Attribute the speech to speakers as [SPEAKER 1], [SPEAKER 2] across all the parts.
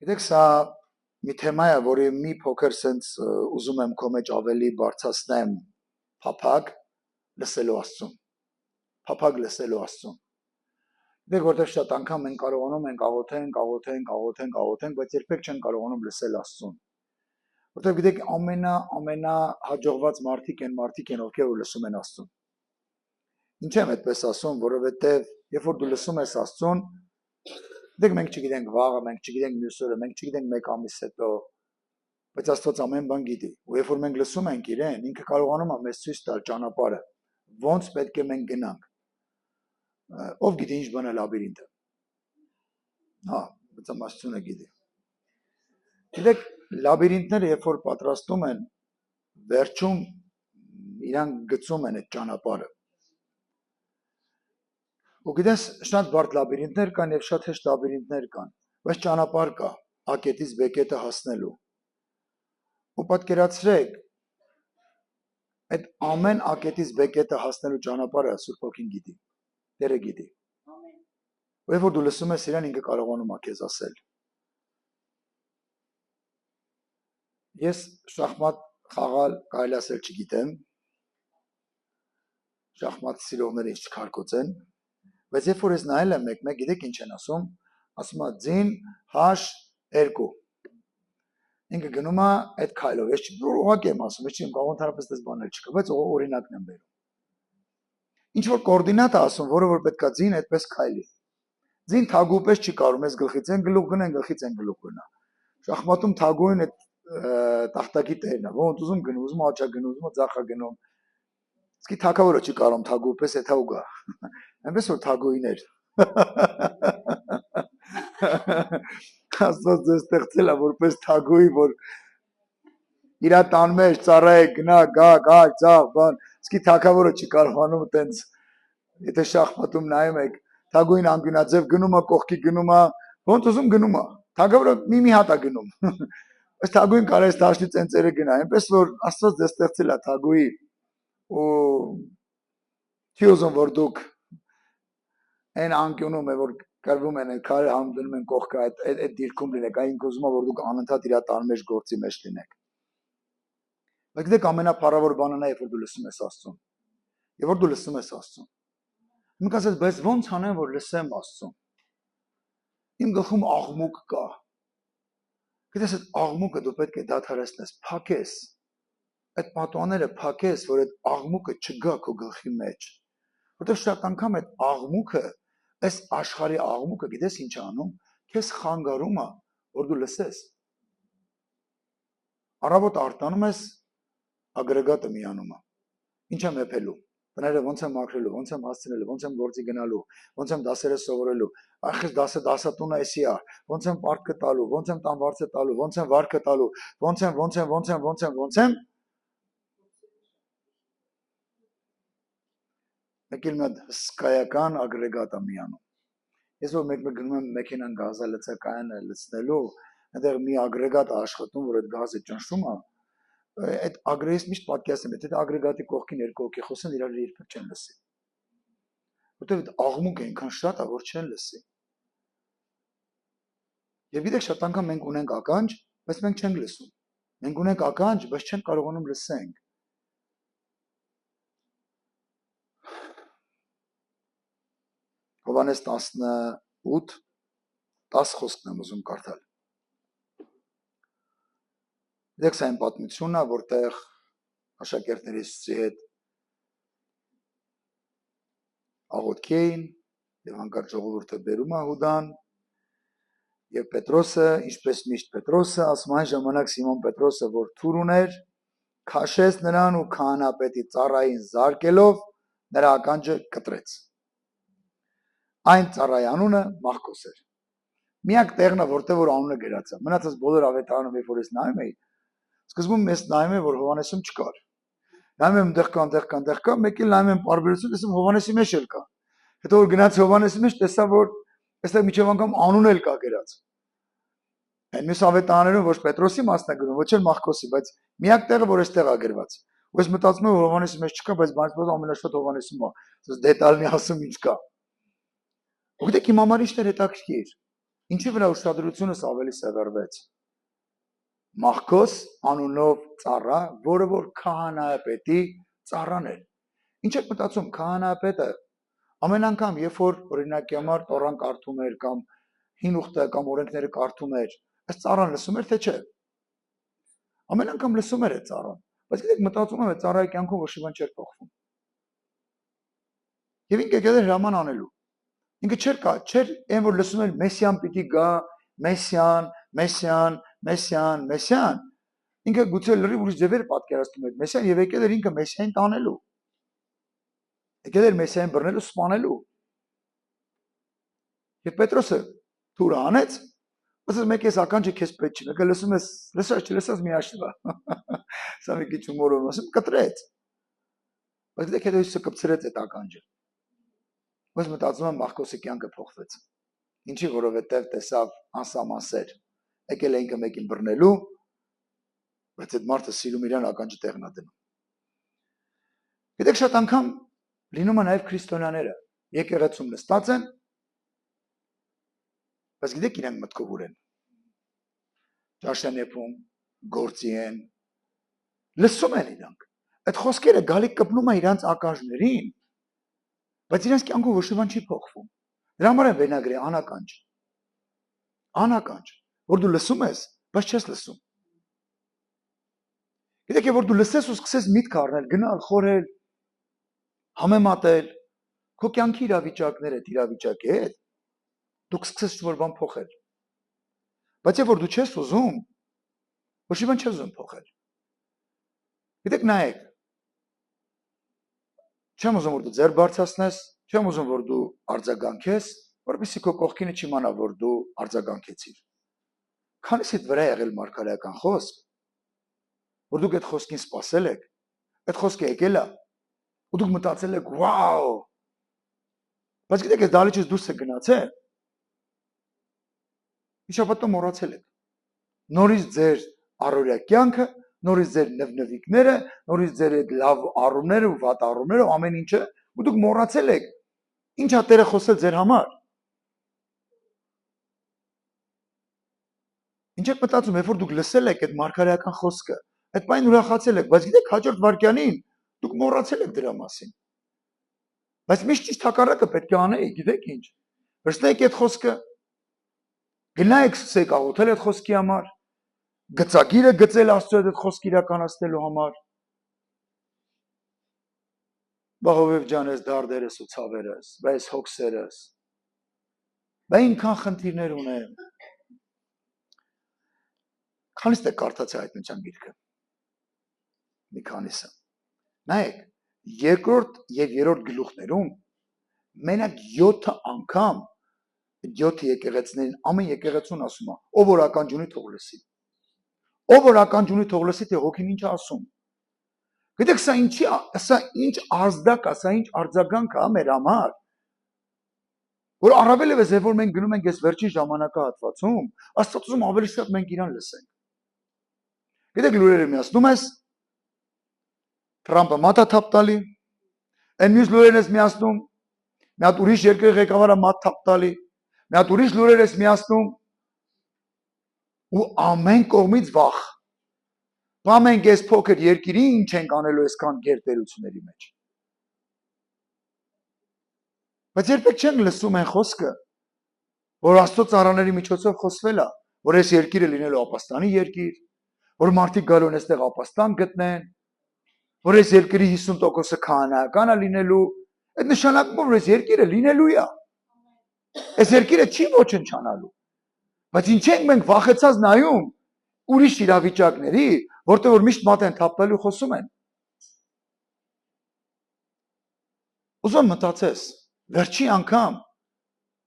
[SPEAKER 1] Գիտեք, սա մի թեմա է, որի մի փոքր sense ուզում եմ քո մեջ ավելի բարձրացնեմ փափակ լսելու Աստծուն։ Փափակ լսելու Աստծուն։ Գիտեք, որտեղ շատ անգամ մենք կարողանում ենք աղոթենք, բայց երբեք չենք կարողանում լսել Աստծուն։ Որտեղ գիտեք, ամենա հաջողված մարդիկ են, ովքեր որ լսում են Աստծուն։ Ինչ եմ այդպես ասում, որովհետև երբ որ դու լսում ես Աստծուն, դեք մենք չգիտենք վաղը, մենք չգիտենք մյուս օրը, մենք չգիտենք մեկ ամիս հետո, բայց Աստված ամեն բան գիտի։ Ու երբ որ մենք լսում ենք իրեն, ինքը կարողանում է մեզ ցույց տալ ճանապարհը, ոնց պետք է մենք գնանք։ Ով գիտի ինչ բան է լաբիրինթը։ Հա, բայց Աստծունը գիտի։ Գիտեք, լաբիրինթները երբ որ պատրաստում են, վերջում իրանք գծում են այդ ճանապարհը։ Ու գիտես, շատ բարդ լաբիրինթներ կան եւ շատ հեշտ լաբիրինթներ կան, բայց ճանապարհ կա ակետից բեկետը հասնելու։ Ու պատկերացրեք, այդ ամեն ակետից բեկետը հասնելու ճանապարհը Սուրբ Հոգին գիտի։ Տերը գիտի։ Ամեն։ Ու երբ որ դու լսում ես իրան, ինքը կարողանում է քեզ ասել։ Ես շախմատ խաղալ կարելի ասել չգիտեմ։ Շախմատ սիրողները ինձ չքարկոծեն, բայց երբ որ ես նայել եմ մեկ-մեկ, գիտեք ինչ են ասում, ասում է ձին H2։ Ինքը գնում է այդ քայլով, ես ուղղակի եմ ասում, ես չեմ կարող ընդհանրապես դες բանել չկա, բայց օրինակն եմ բերում։ Ինչ որ կոորդինատ է ասում, որը որ պետքա ձին այդպես քայլի։ Ձին թագու պես չի կարում, ես գլխից են գլուխ գնեն, գլխից են գլուխ գնա։ Շախմատում թագուին այդ տախտակի տերն է, ոնց ուզում գնում, ուզում աչա գնում, ուզում ձախա գնում։ Իսկ թագավորը չի կարում թագու պես էթա ուգա։ Այնպես որ թագուին էր։ Աստված ձեզ ստեղծել է որպես թագուի, որ իրա տան մեջ ծառայե գնա, գա, ծաղ, բան։ Իսկ թագավորը չի կարողանում տենց, եթե շախմատում նայում եք, թագուին անկյունաձև գնում է, կողքի գնում է, ոնց ուզում գնում է։ Թագավորը մի հատ է գնում։ Բայց թագուին կարելի է դաշնի ծենծերը գնա, այնպես որ Աստված ձեզ ստեղծել է թագուի ու չի ուզում որ դուք այն անկյունում է որ կրվում են քարը համդնում են կողքը այդ դիրքում լինեք, այն ինքը ուզում է որ դուք անընդհատ իր տան մեջ գործի մեջ լինեք։ Բայց դեք ամենափառավոր բանն է, երբ որ դու լսում ես Աստծուն։ Երբ որ դու լսում ես Աստծուն։ Մենք ասես, բայց ո՞նց անեմ որ լսեմ Աստծուն։ Իմ գլխում աղմուկ կա։ Գիտես այդ աղմուկը դու պետք է դադարեցնես, փակես։ Այդ պատուաները փակես, որ այդ աղմուկը չգա քո գլխի մեջ։ Որտեղ շատ անգամ այդ աղմուկը, այս աշխարհի աղմուկը, գիտես ինչ անում, քեզ խանգարում է, որ դու լսես։ Առավոտ արտանում ես, ագրեգատը միանում է։ Ինչ եմ եփելու։ Բները ոնց եմ մաքրելու, ոնց եմ հասցնելու, ոնց եմ գործի գնալու, ոնց եմ դասերը սովորելու, ախր դասատունը էսի է, ոնց եմ պարտքը տալու, ոնց եմ տան վարձը տալու, ոնց եմ վարկը տալու, ոնց եմ։ Մեկ էլ մի հսկայական ագրեգատ է միանում։ Ես որ մեկ-մեկ գնում եմ մեքենան գազը լցակայանը լցնելու, այնտեղ մի ագրեգատ է աշխատում, որ այդ գազը ճնշում է, այդ ագրեգատը միշտ պատկերացնում եմ, եթե ագրեգատի կողքին երկու հոգի խոսեն, իրար երբեք չեն լսի։ Որտեղ այդ աղմուկը այնքան շատ է, որ չեն լսի։ Եվ գիտեք, շատ անգամ մենք ունենք ականջ, բայց մենք չենք լսում։ Մենք ունենք ականջ, բայց չենք կարողանում լսենք։ Հովհաննես 18 10 խոսքն եմ ուզում կարդալ։ Դեք սա այն պատմությունն է, որտեղ աշակերտների Հիսուսի հետ աղոթքի էին եւ հանկարծ ժողովուրդը բերում է Հուդան եւ Պետրոսը, ինչպես միշտ Պետրոսը, ասում այն ժամանակ Սիմոն Պետրոսը, որ թուր ուներ, քաշեց նրան ու քահանապետի ծառային զարկելով նրա ականջը կտրեց։ Այն ծառայի անունը Մախկոս էր։ Միակ տեղն է, որտեղ որ անունը գրած է։ Մնացած բոլոր ավետարանում, երբ որ ես նայում էի, սկզբում ես նայում եմ, որ Հովհաննեսում չկար։ Նայում եմ այնտեղ կա, մեկ էլ նայում եմ պարբերություն, տեսնում Հովհաննեսի մեջ էլ կա։ Հետո որ գնաց Հովհաննեսի մեջ, տեսա որ այստեղ միջև անգամ անուն էլ կա գրած։ Այն մյուս ավետարաներում ոչ Պետրոսի մասն է գրում, ոչ էլ Մախկոսի, բայց միակ տեղը, որ այստեղ է գրված։ Ու ես մտածում եմ Հովհաննեսի մեջ չկա, բայց բանից ամենաշատ Հովհաննեսում է։ Դες դետալնի ասում ինչ կա։ Ու գիտեք իմ համար ինչն էր հետաքրքիր։ Ինչի վրա ուշադրությունս ավելի սևեռվեց։ Մախքոս անունով ծառա, որը որ քահանայապետի ծառան էր։ Ինչ եք մտածում, քահանայապետը ամեն անգամ, երբ որ օրինակի համար տորան կարդում էր կամ հին ուխտը կամ օրենքները կարդում էր, այս ծառան լսում էր թե չէ։ Ամեն անգամ լսում էր այդ ծառան, բայց գիտեք մտածում եմ այդ ծառայի կյանքում ոչ մի բան չէր փոխվում։ Եվ ինքը եկել էր հրաման անելու։ Ինքը չէր այն որ լսում էր մեսիան պիտի գա, մեսիան։ Ինքը գուցե լրիվ ուրիշ ձևեր պատկերացնում էր մեսիան եւ եկել էր ինքը մեսիային տանելու։ Եկել էր մեսիային բռնելու, սպանելու։ Եվ Պետրոսը թուրը անեց, ասես մեկ էս ականջը քեզ պետք չի, մեկը լսում ես, լսած մի աշտվա։ Սա մի քիչ հումորով ասում, կտրեց։ Բայց դե հետո Հիսուսը կպցրեց այդ ականջը։ Բայց մտածում եմ Մախկոսի կյանքը փոխվեց։ Ինչի որովհետև տեսավ անսահման սեր։ Եկել է ինքը մեկին բռնելու, բայց այդ մարդը սիրում իրան ականջը տեղնա դնում։ Գիտեք շատ անգամ լինում է նաև քրիստոնյաները եկեղեցում նստած են, բայց գիտեք իրենք մտքով ուր են։ Ճաշանեփում, գործի են, լսում են իրանք։ Այդ խոսքերը գալի կպնում է իրանց ականջներին, բայց իրանց կյանքում ոչ մի բան չի փոխվում։ Դրա համար են վերնագրի անականջ։ Անականջ, որ դու լսում ես, բայց չես լսում։ Գիտեք, որ դու լսես ու սկսես միտք առնել, գնալ, խորհել, համեմատել, քո կյանքի իրավիճակները իրավիճակի հետ, դու կսկսես ինչ-որ բան փոխել։ Բայց որ դու չես ուզում, ոչ մի բան չես ուզում փոխել։ Գիտեք, նայեք, չեմ ուզում որ դու ձեռ բարձրացնես, չեմ ուզում որ դու արձագանքես, որպեսզի քո կողքինը չիմանա որ դու արձագանքեցիր։ Քանիսիդ վրա եղել մարգարեական խոսք, որ դուք այդ խոսքին սпасել եք, այդ խոսքը եկել է, ու դուք մտածել եք, վաու։ Բայց գիտեք, այս դալիճից դուրս է գնացել։ Իշապատը մոռացել եք։ Նորից ձեր առօրյա կյանքը, նորից ձեր նվնվիկները, նորից ձեր այդ լավ առումները ու վատ առումները, ամեն ինչը, ու դուք մոռացել եք։ Ինչա Տերը խոսել ձեր համար։ Ինչ եք մտածում, երբ որ դուք լսել եք այդ մարգարեական խոսքը, այդ բանին ուրախացել եք, բայց գիտեք հաջորդ վարքյանին դուք մոռացել եք դրա մասին։ Բայց միշտ ճիշտ հակառակը պետք է անեի, գիտեք ինչ։ Վերցնեք այդ խոսքը, գնայեք ցեք աղոթել այդ խոսքի համար, գծագիրը գծել Աստծո այդ խոսքը իրականացնելու համար։ Բահովև ջանես դարդերս ու ցավերս, բայց հոգսերս։ Բա ինքան խնդիրներ ունեմ։ Քանիստ է կարդացի այդ նշան գիրքը։ Մի քանիսը։ Նայեք, երկրորդ եւ երրորդ գլուխներում մենակ 7 անգամ 7 եկեղեցիներին ամեն եկեղեցուն ասում է, ով որ ականջունի թող լսի։ Ով որ ականջունի թող լսի, թե հոգին ինչ ասում։ Գիտեք, սա ինչ ազդակ է, սա ինչ արձագանք է մեր համար։ Որ առավել եւս որ մենք գնում ենք այս վերջին ժամանակահատվածում, Աստված ուզում ավելի շատ մենք իրան լսենք։ Գիտեք, լուրերը միացնում ես, Թրամփը մատա թափ տալի, այն մյուս լուրերն ես միացնում, մի հատ ուրիշ երկրի ղեկավարը մատ թափ տալի, մի հատ ուրիշ լուրեր ես միացնում, ու ամեն կողմից վախ։ Բա մենք այս փոքր երկիրի ինչ ենք անելու այսքան գերտերությունների մեջ։ Բայց երբեք չենք լսում այն խոսքը, որ Աստծո ծառաների միջոցով խոսվել է, որ այս երկիրը լինելու ապաստանի երկիր, որ մարդիկ գալու են այստեղ ապաստան գտնեն, որ այս երկրի 50%-ը քահանայական է լինելու, այդ նշանակում որ այս երկիրը լինելու է։ Այս երկիրը չի ոչնչանալու։ Բայց ինչ ենք մենք վախեցած նայում ուրիշ իրավիճակների, որտեղ որ միշտ մատ են թափտալու խոսում են։ Ուզում մտածես, վերջի անգամ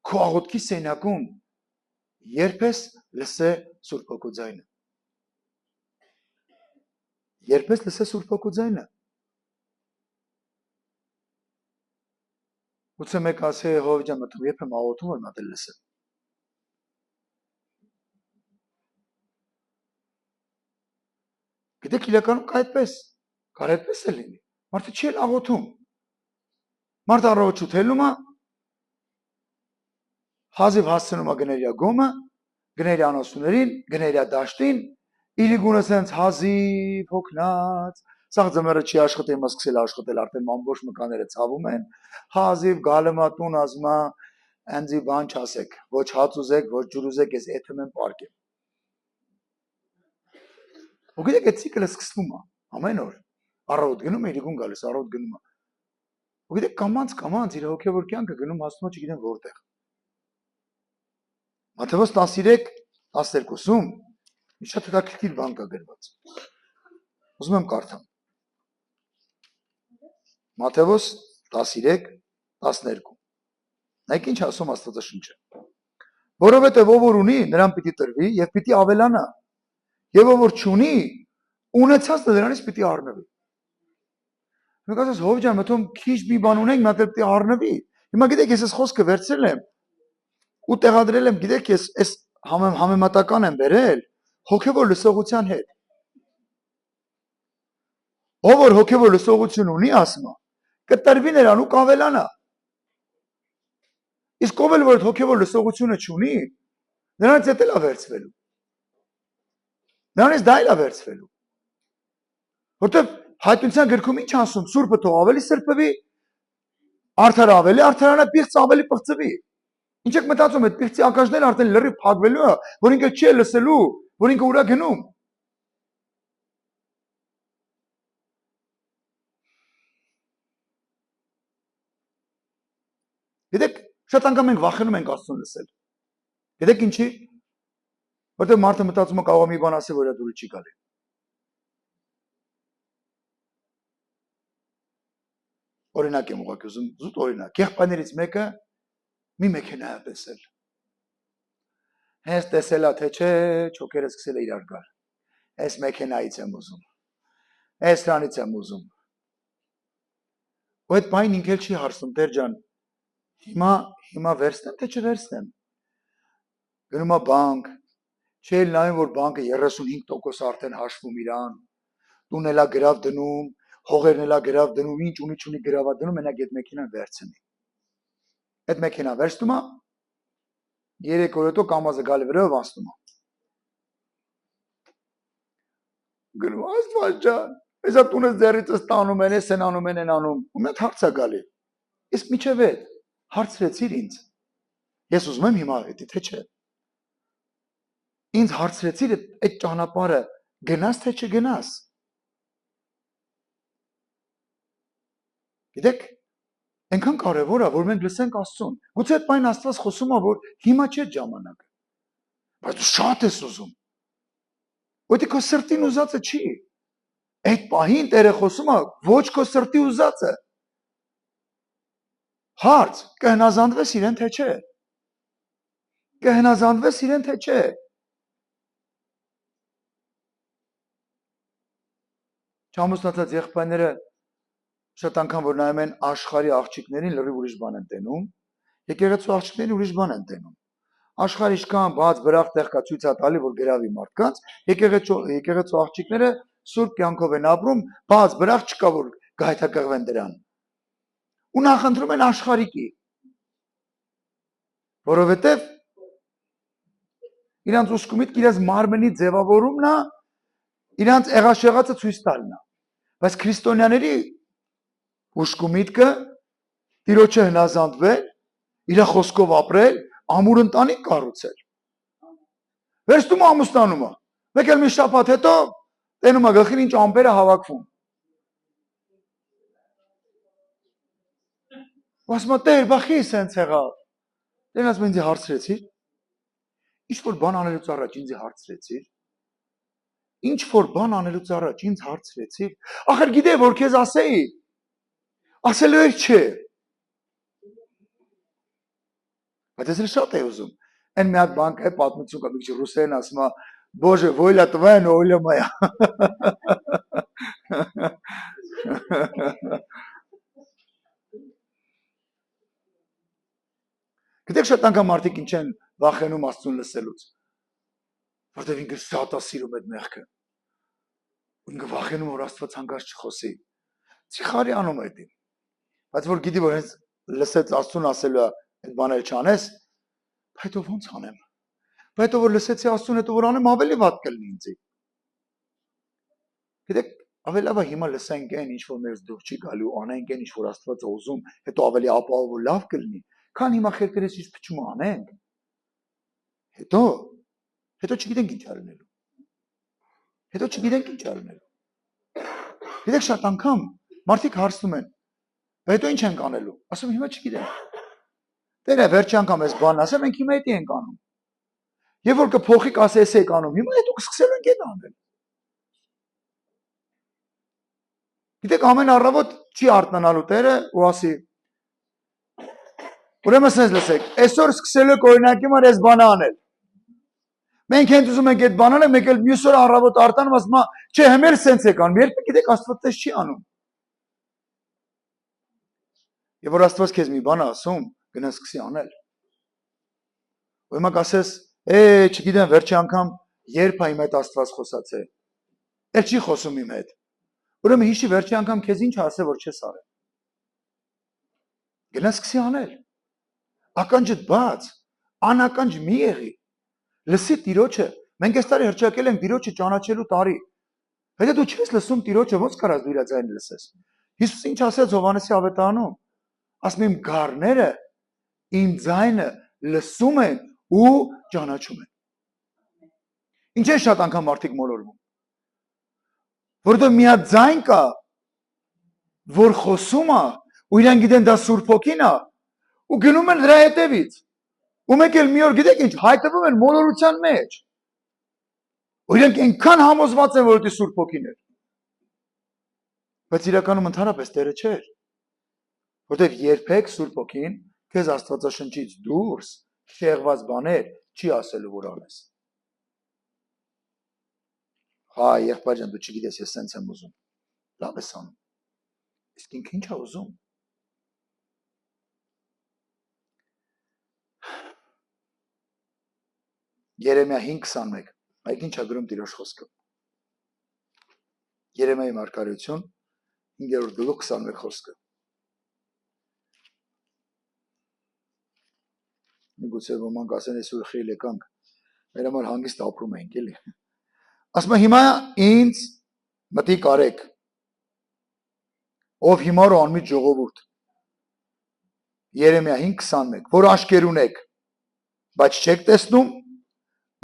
[SPEAKER 1] քո աղոթքի սենյակում երբ ես լսե Սուրբ Հոգու ձայնը։ Երբ ես լսե Սուրբ Հոգու ձայնը։ Ուցե մեկ ասե Հովիվ ջան, մտում երբ եմ աղոթում եմ մտել լսել։ Գիտեք, իրականում կա այդպես, կար այդպես է լինի։ Մարդը չի աղոթում։ Մարդը առողջ ուտելում է, Հազիվ հասցնում է գներ իր գոմը, գներ անասուներին, գներ իր դաշտին, իրիգունը սենց հազիվ հոգնած, սաղ ձմերը չի աշխատել, հիմա սկսել աշխատել, արդեն ամբողջ մկանները ցավում են, հազիվ գալմա տուն ասմա, անձի բան չասեք, ոչ հաց ուզեք, ոչ ջուր ուզեք, ես էթում եմ պարկեմ։ Ու գիտեք, այդ ցիկլը սկսվում է, ամեն օր, առավոտ գնում է, իրիգուն գալիս, առավոտ գնում է։ Ու գիտեք, կամած իր հոգևոր կյանքը գնում հասնում է չգիտեմ որտեղ։ Մատթեոս 13:12-ում մի շատ հետաքրքիր բան կա գրված։ Ուզում եմ կարդամ։ Մատթեոս 13:12։ Նայեք ինչ ասում Աստվածաշունչը։ Որովհետև ով որ ունի, նրան պիտի տրվի եւ պիտի ավելանա։ Եվ ով որ չունի, ունեցածը նրանից պիտի առնվի։ Մենք ասես հով ջան, մտում քիչ մի բան ունենք, նա պիտի առնվի։ Հիմա գիտեք, ես այս խոսքը վերցրել եմ ու տեղադրել եմ, գիտեք, ես այս համեմատական եմ բերել հոգևոր լսողության հետ։ Ով որ հոգևոր լսողություն ունի, ասում է, կտրվի նրան ու կավելանա։ Իսկ ով որ հոգևոր լսողությունը չունի, նրանից էլ է վերցվելու։ Նրանից դա էլ է վերցվելու։ Որտեւ հայտնության գրքում ինչ ասում, սուրբը թող ավելի սրբվի, արդարը ավելի արդարանա, պիղծը ավելի պղծվի։ Ինչ եք մտածում, այդ պիղծի ակաժները արդեն լրիվ փակվելու է, որ ինքը չի լսելու, որ ինքը ուրա գնում։ Գիտեք, շատ անգամ մենք վախենում ենք Աստծուն լսել։ Գիտեք ինչի՞։ Որտեղ մարդը մտածում է կարող է մի բան ասել, որ դա դուրս չի գալի։ Օրինակ եմ ուղղակի ուզում, զուտ օրինակ։ Եղբայրներից մեկը մի մեքենա է տեսել։ Հենց տեսելա թե չէ, չոքերը սկսել է իրար գալ։ Այս մեքենայից եմ ուզում։ Այս դրանից եմ ուզում։ Ու այդ բանին ինքն էլ չի հարցնում, Տեր ջան, հիմա վերցնեմ թե չվերցնեմ։ Գնում է բանկ, չի նայում, որ բանկը 35% արդեն հաշվում իրան։ Տուն էլա գրավ դնում, հողերն էլա գրավ դնում, ինչ ունի չունի գրավա դնում, մենակ այդ մեքենան վերցնի։ Այդ մեքենան վերցնում է 3 օր հետո կամազը գալի վրայով անցնում է։ Գնում Աստված ջան, այսա տունը ձեռիցս տանում են, էս են անում, են անում։ Ու մեկ հարց է գալի։ Իսկ միջև այդ հարցրեցիր ինձ։ Ես ուզում եմ հիմա էդի թե չէ։ Ինձ հարցրեցիր այդ ճանապարհը գնաս թե չգնաս։ Գիտեք, այնքան կարևոր է, որ մենք լսենք Աստծուն։ Գուցե այդ բան Աստված խոսում է, որ հիմա չէ ժամանակը։ Բայց դու շատ ես ուզում։ Որտե քո սրտին ուզածը չի։ Այդ պահին Տերը խոսում է ոչ քո սրտի ուզածը։ Հարց, կհնազանդվես իրեն թե չէ։ Կհնազանդվես իրեն թե չէ։ Չամուսնացած եղբայրները շատ անգամ որ նայում են աշխարհի աղջիկներին լրիվ ուրիշ բան են տենում, եկեղեցու աղջիկներին ուրիշ բան են տենում։ Աշխարհի իշքան բաց բրախ տեղ կա ցույց տալի, որ գրավի մարդկանց, եկեղեցու աղջիկները սուրբ կյանքով են ապրում, բաց բրախ չկա որ գայթակղվեն դրան։ Ու նախընտրում են աշխարհիկի։ Որովհետև իրանց ուսկումից իրենց մարմնի ձևավորումն է, իրանց եղաշեղածը ցույց տալն է։ Բայց քրիստոնյաների ուսկումիտքը Տիրոջը հնազանդվել, իր խոսքով ապրել, ամուր ընտանիք կառուցել։ Վերստում ամուսնանում է։ Մեկ էլ մի շաբաթ հետո տենում է գլխին ինչ ամպերը հավաքվում։ Ասում է Տեր, բախի սենց եղավ։ Տերն ասում է ինձ հարցրեցիր։ Ինչ որ բան անելուց առաջ ինձ հարցրեցիր։ Ինչ որ բան անելուց առաջ ինձ հարցրեցիր։ Ախր գիտե որ քեզ ասեի։ Ասելու էր չէ։ Բայց ես շատ եմ ուզում։ Այն մի հատ բան կա պատմություն կա, մի քիչ ռուսերեն ասում է, Боже, воля твоя, но воля моя։ Գիտեք շատ անգամ մարդիկ ինչ են վախենում Աստծուն լսելուց։ Որտեւ ինքը շատ է սիրում այդ մեղքը։ Ինքը վախենում որ Աստված հանգած չխոսի։ Սիխարի անում է դա։ Բայց որ գիտի որ հենց լսեց Աստծուն ասելու է այդ բաները չանես, Հետո ոնց անեմ։ Հետո որ լսեցի Աստծուն, հետո որ անեմ ավելի վատ կլինի ինձ։ Գիտեք, ավելի լավ է հիմա լսենք այն, ինչ որ մեզ դուր չի գալու, անենք այն, ինչ որ Աստված է ուզում, հետո ավելի ապահով ու լավ կլինի, քան հիմա խելքերից ինչ փչում անենք։ Հետո չգիտենք ինչ արնելու։ Հետո չգիտենք ինչ արնելու։ Գիտեք, շատ անգամ մարդիկ հարցնում են, հետո ինչ ենք անելու։ Ասում հիմա չգիտենք։ Տերը վերջի անգամ էս բանն ասել, մենք հիմա էդի ենք անում։ Եվ որ կփոխի կասի էս եք անում, հիմա հետո կսկսելու ենք այդ անել։ Գիտեք, ամեն առավոտ չի արթնանալու Տերը ու ասի. Ուրեմն ասես լսեք, այսօր սկսելու եք օրինակի համար այս բանը անել։ Մենք հենց ուզում ենք այդ բանը անել, մեկ էլ մյուս օրը առավոտ արտանում ասում է, չէ, հիմա սենց եք անում։ Երբ գիտեք Աստված էս չի անում։ Եվ որ Աստված քեզ մի բան ասում, գնա սկսի անել։ Ու հիմա կասես, չգիտեմ, վերջի անգամ երբ է իմ հետ Աստված խոսած է։ Էլ չի խոսում իմ հետ։ Ուրեմն հիշի վերջի անգամ քեզ ինչ ասել, որ չես արել։ Գնա սկսի անել։ Ականջդ բաց, անականջ մի եղի։ Լսի Տիրոջը։ Մենք այս տարի հռչակել ենք Տիրոջը ճանաչելու տարի։ Հետո դու չես լսում Տիրոջը, ո՞նց կարաս դու իր ձայնը լսես։ Հիսուս ինչ ասեց Հովհաննեսի ավետարանում։ Ասում իմ գառները իմ ձայնը լսում են ու ճանաչում են։ Ինչ է շատ անգամ մարդիկ մոլորվում։ Որովհետև մի հատ ձայն կա, որ խոսում է, ու իրենք գիտեն դա Սուրբ Հոգին է, ու գնում են դրա հետևից։ Ու մեկ էլ մի օր գիտեք ինչ, հայտնվում են մոլորության մեջ։ Ու իրենք այնքան համոզված են, որ դա Սուրբ Հոգին է։ Բայց իրականում ընդհանրապես Տերը չէր։ Որտեվ երբեք Սուրբ Հոգին քեզ Աստվածաշնչից դուրս շեղված բաներ չի ասելու, որ անես։ Հա, եղբայր ջան, դու չգիտես, ես սենց եմ ուզում։ Լավ ես անում։ Իսկ ինքը ինչ է ուզում։ Երեմիա 5:21, այդ ինչ է գրում Տիրոջ խոսքը։ Երեմիայի մարգարեություն 5-րդ գլուխ 21 խոսքը։ Միգուցե ոմանք ասեն, այսօր խիլ եկանք, մեր համար հանգիստ ապրում ենք, էլի։ Ասում է հիմա ինձ մտիկ արեք, ով հիմար ու անմիջ ժողովուրդ։ Երեմիա 5:21, որ աշկեր ունեք, բայց չեք տեսնում,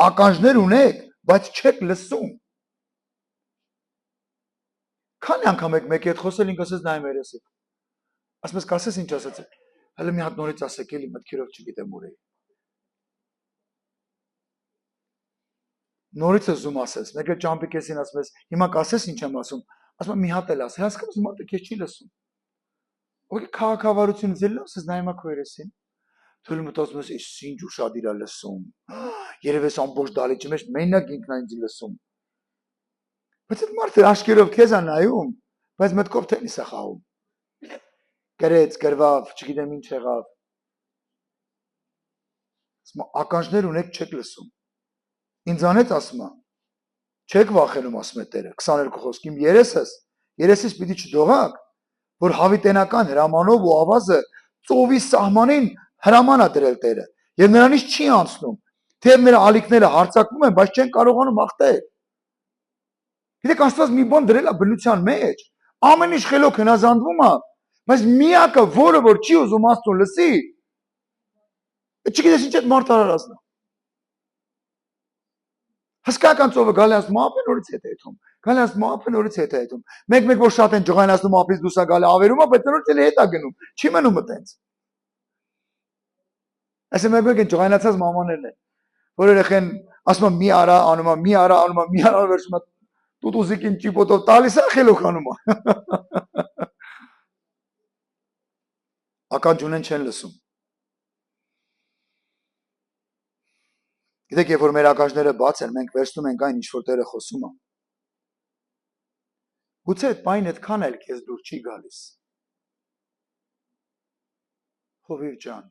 [SPEAKER 1] ականջներ ունեք, բայց չեք լսում։ Քանի անգամ եք մեկի հետ խոսել, ինքը ասես նայում էր էսի։ Ասում ես կասես ինչ ասած է։ Հələ մի հատ նորից ասեք, էլի մտքերով չգիտեմ ուր է։ Նորից զում ասես, մեկ էլ ճամփի քեսին ասում ես, հիմա կասես ինչ եմ ասում։ Ասում մի հատ էլ ասի, հասկանում ես, մարդը քեզ չի լսում։ Ոքի քաղաքավարությունից էլ ասես նայում ա քո երեսին։ Թույլ մտածում ես, ինչ ուշադիր է լսում։ Երևի էս ամբողջ դալիճի մեջ մենակ ինքն է ինձ լսում։ Բայց այդ մարդը աշկերով քեզ է նայում, բայց մտքով թենիս է խաղում։ Գրեց, գրվավ, չգիտեմ ինչ եղավ։ Ասում ականջներ ունեք, չեք լսում։ Ինձանից ասում է, չեք վախենում, ասում է Տերը, 22 խոսք, իմ երեսից պիտի չդողակ, որ հավիտենական հրամանով ու ավազը ծովի սահմանին հրաման է դրել Տերը, եւ նրանից չի անցնում, թեև նրա ալիքները հարձակվում են, բայց չեն կարողանում հաղթել։ Գիտեք, Աստված մի բան դրել է բնության մեջ, ամեն ինչ խելոք հնազանդվում է, բայց միակը, որը որ չի ուզում Աստծուն լսի, չգիտես ինչ այդ մարդ արարածն է։ Հսկայական ծովը գալի ասում ապը նորից հետ է եթում։ Գալի ասում ապը նորից հետ է եթում։ Մեկ որ շատ են ջղայնացնում ապից դուսա գալի ավերում է, բայց նորից էլ հետ է գնում։ Չի մնում այտենց։ Այսինքն մեկ են ջղայնացած մամաներն են, որ երեխեն ասում մի արա, անում է, մի արա, անում է, մի արա վերջում է տուտուզիկին ճիպոտով տալիս է խելոք անում է։ Ականջ ունեն չեն լսում։ Գիտեք, երբ որ մեր ականջները բաց են, մենք վերցնում ենք այն, ինչ որ Տերը խոսում է։ Գուցե այդ բանը այդքան էլ քեզ դուր չի գալիս։ Հովիվ ջան,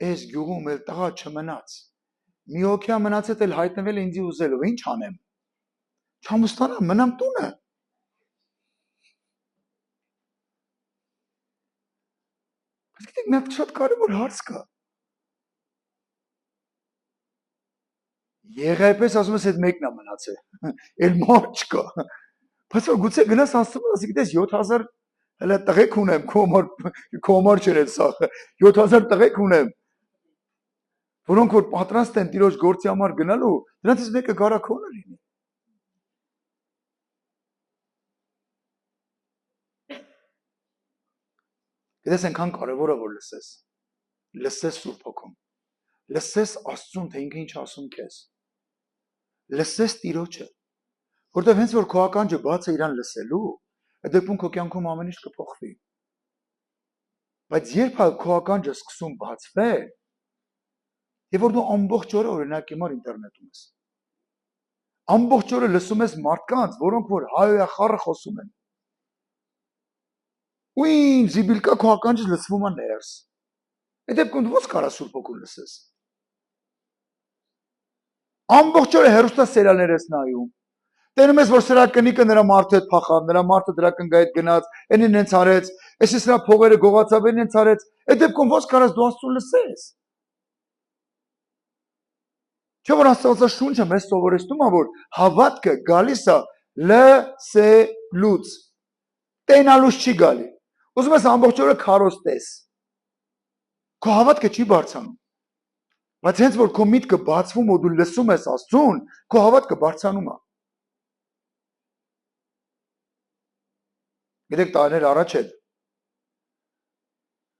[SPEAKER 1] այս գյուղում էլ տղա չմնաց։ Մի օքյա մնացել էլ հայտնվել ինձի ուզելով, ինչ անեմ։ Չամստանամ, մնամ տունը։ Բայց գիտեք, մի հատ շատ կարևոր հարց կա։ Եղայպես ասում ես այդ մեկն է մնացել։ Էլ մոտ չկա։ Բայց որ գուցե գնաս Աստծուն, ասի գիտես 7000 հələ տղեկ ունեմ, կոմար չէր այդ սախը։ 7000 տղեկ ունեմ, որոնք որ պատրաստ են Տիրոջ գործի համար գնալու, դրանցից մեկը գարա քոնը լինի։ Գիտես այնքան կարևոր է որ լսես Սուրբ Հոգուն, լսես Աստծուն, թե ինքը ինչ ասում քեզ, լսես Տիրոջը, որտեղ հենց որ քո ականջը բաց է իրան լսելու, այդ դեպքում քո կյանքում ամեն ինչ կփոխվի։ Բայց երբ քո ականջը սկսում բացվել, եւ որ դու ամբողջ օրը օրինակ հիմա ինտերնետում ես, ամբողջ օրը լսում ես մարդկանց, որոնք որ հայախառը խոսում են, ու ինչ զիբիլկա քո ականջից լսվում է ներս։ Այդ դեպքում դու ո՞նց կարաս Սուրբ Հոգուն լսես։ Ամբողջ օրը հեռուստասերիալներ ես նայում։ Տենում ես որ սրա կնիկը նրա մարդը հետ փախավ, նրա մարդը դրա կնգա հետ գնաց, այնին հենց արեց, էսի սրա փողերը գողացավ, այնին հենց արեց։ Այդ դեպքում ո՞նց կարաս դու Աստծուն լսես։ Չէ՞ որ Աստվածաշունչը մեզ սովորեցնում է, որ հավատքը գալիս է լսելուց։ Տենալուց չի գալի։ Ուզում ես ամբողջ օրը քարոզտես։ Քո հավատքը չի բարձանում։ Բայց հենց որ քո միտքը բացվում ու դու լսում ես Աստծուն, քո հավատքը բարձրանում է։ Գիտեք, տարիներ առաջ էլ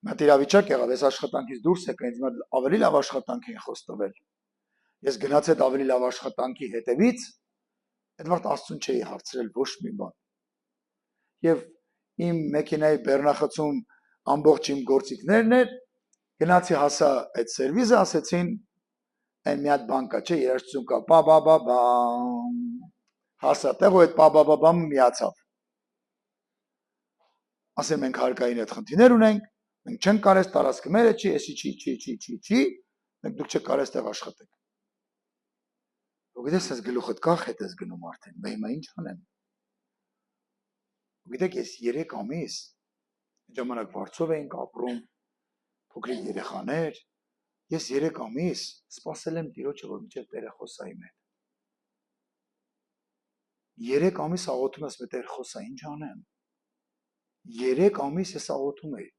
[SPEAKER 1] մատ իրավիճակ եղավ, ես աշխատանքից դուրս եկա, ինձ մոտ ավելի լավ աշխատանք էին խոստվել։ Ես գնացի այդ ավելի լավ աշխատանքի հետևից, այդ վարդ Աստծուն չէի հարցրել ոչ մի բան։ Եվ իմ մեքենայի բեռնախցում ամբողջ իմ գործիքներն էր, գնացի հասա այդ սերվիզը, ասեցին այն մի հատ բան կա, չէ, երաժշտություն կա, բա-բա-բա-բամ։ Հասա տեղ ու այդ բա-բա-բա-բամը միացավ։ Ասեմ մենք հարկային այդ խնդիրներ ունենք, մենք չենք կարես տարածքը մերը չի, էսի չի, մենք դուք չեք կարես տեղ աշխատեք։ Ու գիտես, ես գլուխդ կախ հետ ես գնում արդեն, բա հիմա ինչ անեմ։ Ու գիտեք, ես 3 ամիս ժամանակ Վարշավայով էինք ապրում, փոքրիկ երեխաներ, ես 3 ամիս սպասել եմ Տիրոջը, որ մինչև Տերը խոսա իմ հետ։ 3 ամիս աղոթում ես, Տեր խոսա, ինչ անեմ։ 3 ամիս ես աղոթում էի։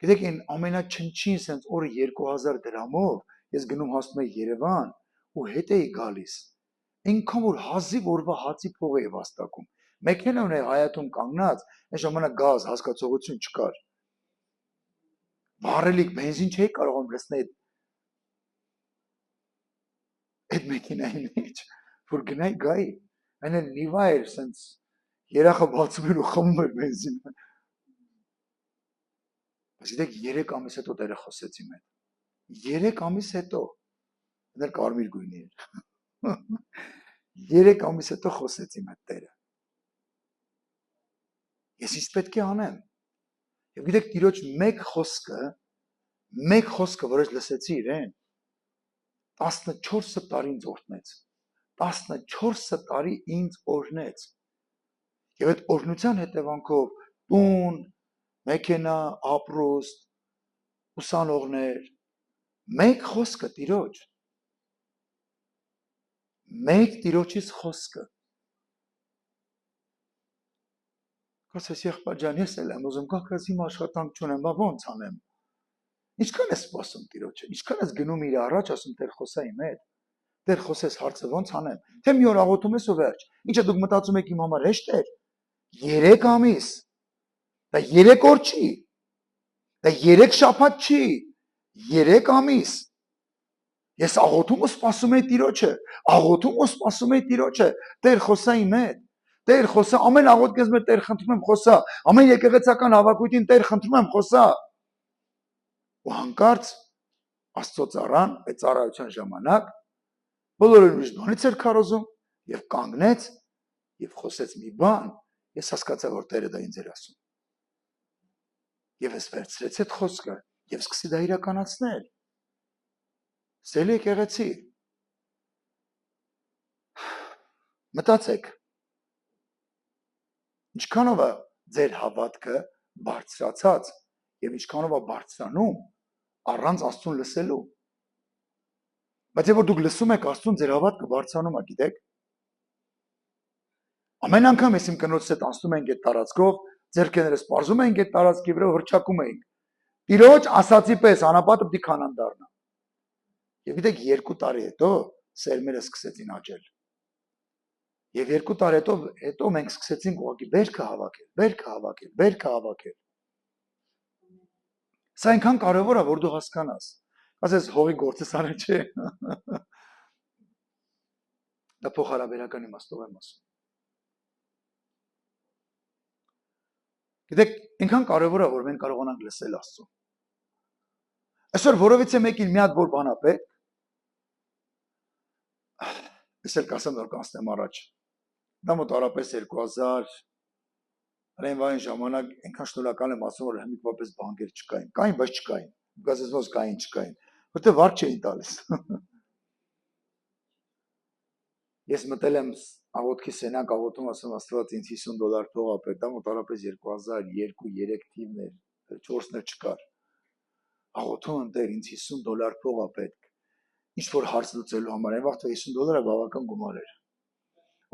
[SPEAKER 1] Գիտեք, այն ամենաչնչին սենց օրը 2000 դրամով ես գնում հասնում էի Երևան ու հետ էի գալիս։ Այնքան որ հազիվ օրվա հացի փող էի վաստակում։ Մեքենա ունեի Հայաթում կանգնած, այն ժամանակ գազ հասկացողություն չկար։ Վառելիք բենզին չէի կարողանում լցնել այդ մեքենայի մեջ, որ գնայի գայի։ Այն էլ նիվա էր սենց երախը բացում էր ու խմում էր բենզինը։ Բայց գիտեք 3 ամիս հետո Տերը խոսեց իմ հետ։ 3 ամիս հետո դեռ կարմիր գույնի էր։ 3 ամիս հետո խոսեց իմ հետ Տերը։ Ես ինչ պետք է անեմ։ Եվ գիտեք Տիրոջ մեկ խոսքը, որ ես լսեցի իրեն, 14 տարի ինձ օրհնեց։ 14 տարի ինձ օրհնեց։ Եվ այդ օրհնության հետևանքով տուն, մեքենա, ապրոստ, ուսանողներ, մեկ խոսքը Տիրոջ։ Մեկ Տիրոջից խոսքը։ Ասես եղբայր ջան, ես էլ եմ ուզում կակած իմ աշխատանք չունեմ, բա ո՞նց անեմ։ Ինչքան ես սպասում Տիրոջը, ինչքան ես գնում իր առաջ, ասում Տեր խոսա իմ հետ։ Տեր խոսես հարցը ո՞նց անեմ։ Թե մի օր աղոթում ես ու վերջ։ Ինչա դուք մտածում եք իմ համար հեշտ է։ 3 ամիս։ Դա 3 օր չի։ Դա 3 շաբաթ չի։ 3 ամիս։ Ես աղոթում ու սպասում եի Տիրոջը, աղոթում ու սպասում եի Տիրոջը, Տեր խոսա իմ հետ։ Տեր խոսա, ամեն աղոթքից մեր Տեր խնդրում եմ խոսա, ամեն եկեղեցական հավաքույթին Տեր խնդրում եմ խոսա։ Ու հանկարծ Աստծո ծառան այդ ծառայության ժամանակ բոլորը ուրիշ բանից էր քարոզում եւ կանգնեց եւ խոսեց մի բան, ես հասկացա որ Տերը դա ինձ էր ասում։ Եվ ես վերցրեց այդ խոսքը եւ սկսեցի դա իրականացնել։ Սելի եկեղեցի։ Մտածեք։ Ինչքանով է ձեր հավատքը բարձրացած եւ ինչքանով է բարձրանում առանց Աստծուն լսելու։ Բայց եթե որ դուք լսում եք Աստծուն, ձեր հավատքը բարձրանում է, գիտեք։ Ամեն անգամ ես իմ կնոջս հետ անցնում ենք այդ տարածքով, ձեռքերս սպառզում ենք այդ տարածքի վրա, հրճակում ենք։ Տիրոջ ասացի պես անապատը պիտի քանան դառնա։ Եվ գիտեք 2 տարի հետո սերմերը սկսեցին աճել։ Եվ 2 տարի հետո մենք սկսեցինք ուղղակի բերքը հավաքել։ Սա այնքան կարևոր է, որ դու հասկանաս։ Ասես հողի գործը սարը չէ։ Դա փոխհարաբերական իմաստով եմ ասում։ Գիտեք, այնքան կարևոր է, որ մենք կարողանանք լսել Աստծուն։ Այսօր որովհետեւ մեկին մի հատ որ բան է պետք։ Ես էլ կասեմ որ կանցնեմ առաջ։ Դա մոտավորապես 2000 Ռենվային ժամանակ այնքան շնորհակալ եմ ասում որ հիմիկվապես բանկեր չկային։ Կային, բայց չկային։ Գազեզնոց չկային։ Որտեղ վարձ չէին տալիս։ Ես մտել եմ աղոթքի սենյակ աղոթում ասում Աստված ինձ $50 թող ապեր, դա մոտավորապես 2002-3 թիվն էր, 4-ն էլ չկար։ Աղոթում եմ Տեր ինձ $50 թող ապեր։ Ինչ որ հարց լուծելու համար, այն վաղտը $50-ը բավական գումար էր։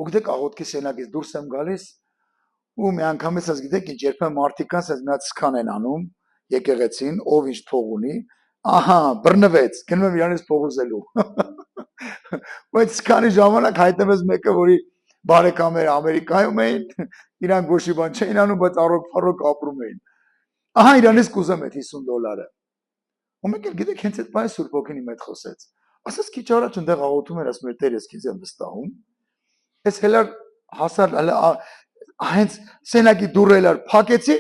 [SPEAKER 1] Ու գիտեք աղոթքի սենյակից դուրս եմ գալիս ու մի անգամ ես գիտեք ինչ երբեմն մարդիկ ասես մի հատ սքան են անում եկեղեցին, ով ինչ փող ունի, ահա, բռնվեց, գնում եմ իրանից փող ուզելու։ Բայց սքանի ժամանակ հայտնվեց մեկը, որի բարեկամները Ամերիկայում էին, իրան գոշի բան չէին անում, բայց առօր ապրում էին։ Ահա իրանից կուզեմ այդ $50-ը։ Ու մեկ էլ գիտեք հենց այդ բանը Սուրբ Հոգին իմ հետ խոսեց։ Ասես քիչ առաջ այնտեղ աղոթում էր, ասում էր Տեր ես քեզ եմ վստահում։ Ես հելար հասար հենց սենյակի դուռը հելար փակեցի,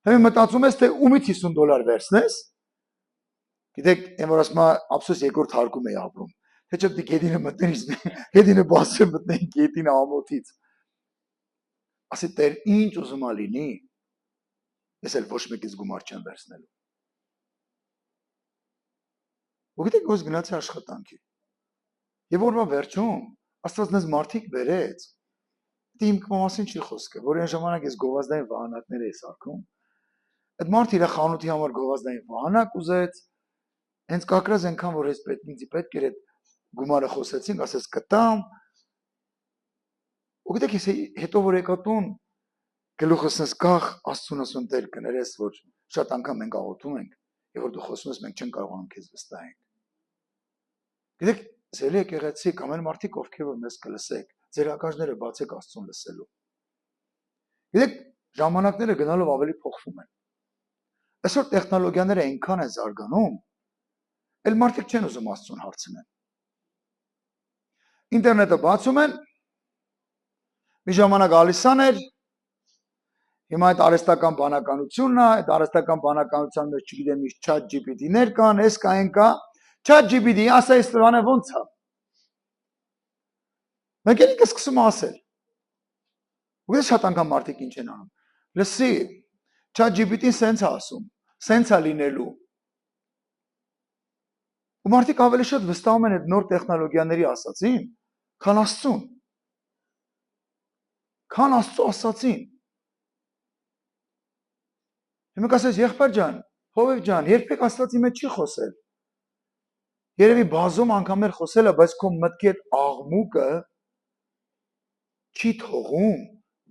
[SPEAKER 1] հիմա մտածում ես թե ումից $50 վերցնես։ Գիտեք, այն որ ասում ափսոս երկրորդ հարկում էի ապրում։ Թե չէ դի գեդինը մտնես, գեդինը բացը մտնեն գետին ամոթից։ Ասի Տեր ինչ ուզում ա լինի, ես էլ ոչ մեկից գումար չեմ վերցնելու։ Ու գիտեք ոնց գնացի աշխատանքի։ Եվ որվա վերջում Աստված ինձ մարդիկ բերեց։ Դե իմ մասին չի խոսքը, որ այն ժամանակ ես գովազդային վահանակներ էի սարքում։ Այդ մարդը իր խանութի համար գովազդային վահանակ ուզեց։ Հենց կակրած այնքան որ ես պետք էր այդ գումարը խոսեցինք, ասես կտամ։ Ու գիտեք ես հետո որ եկա տուն գլուխս ինձ կախ Աստծուն ասում Տեր կներես որ շատ անգամ մենք աղոթում ենք եւ որ դու խոսում ես մենք չենք կարողանում քեզ վստահենք։ Գիտեք Ձեր եկեղեցի կամ այն մարդիկ ովքեր որ մեզ կլսեք, ձեր ականջները բացեք Աստծուն լսելու։ Գիտեք, ժամանակները գնալով ավելի փոխվում են։ Այսօր տեխնոլոգիաները այնքան են զարգանում, այլ մարդիկ չեն ուզում Աստծուն հարցնել։ Ինտերնետը բացում են, մի ժամանակ ալիսան էր, հիմա այդ արհեստական բանականությունն է, այդ արհեստական բանականության մեջ չգիտեմ ինչ ChatGPT-ներ կան, էս կա, այն կա, ChatGPT ասա այս բանը ոնց է։ Մենք ելիք սկսում ասել։ Ու ես շատ անգամ մարդիկ ինչ են անում։ Լսի, ChatGPT-ն սենց է ասում, սենց է լինելու։ Ու մարդիկ ավելի շատ վստահում են այդ նոր տեխնոլոգիաների ասածին, քան Աստծուն։ Քան Աստծո ասածին։ Հիմա կասես եղբայր ջան, Հովև ջան, երբեք Աստված իմ հետ չի խոսել։ Երևի բազում անգամներ խոսել է, բայց քո մտքի այդ աղմուկը չի թողում,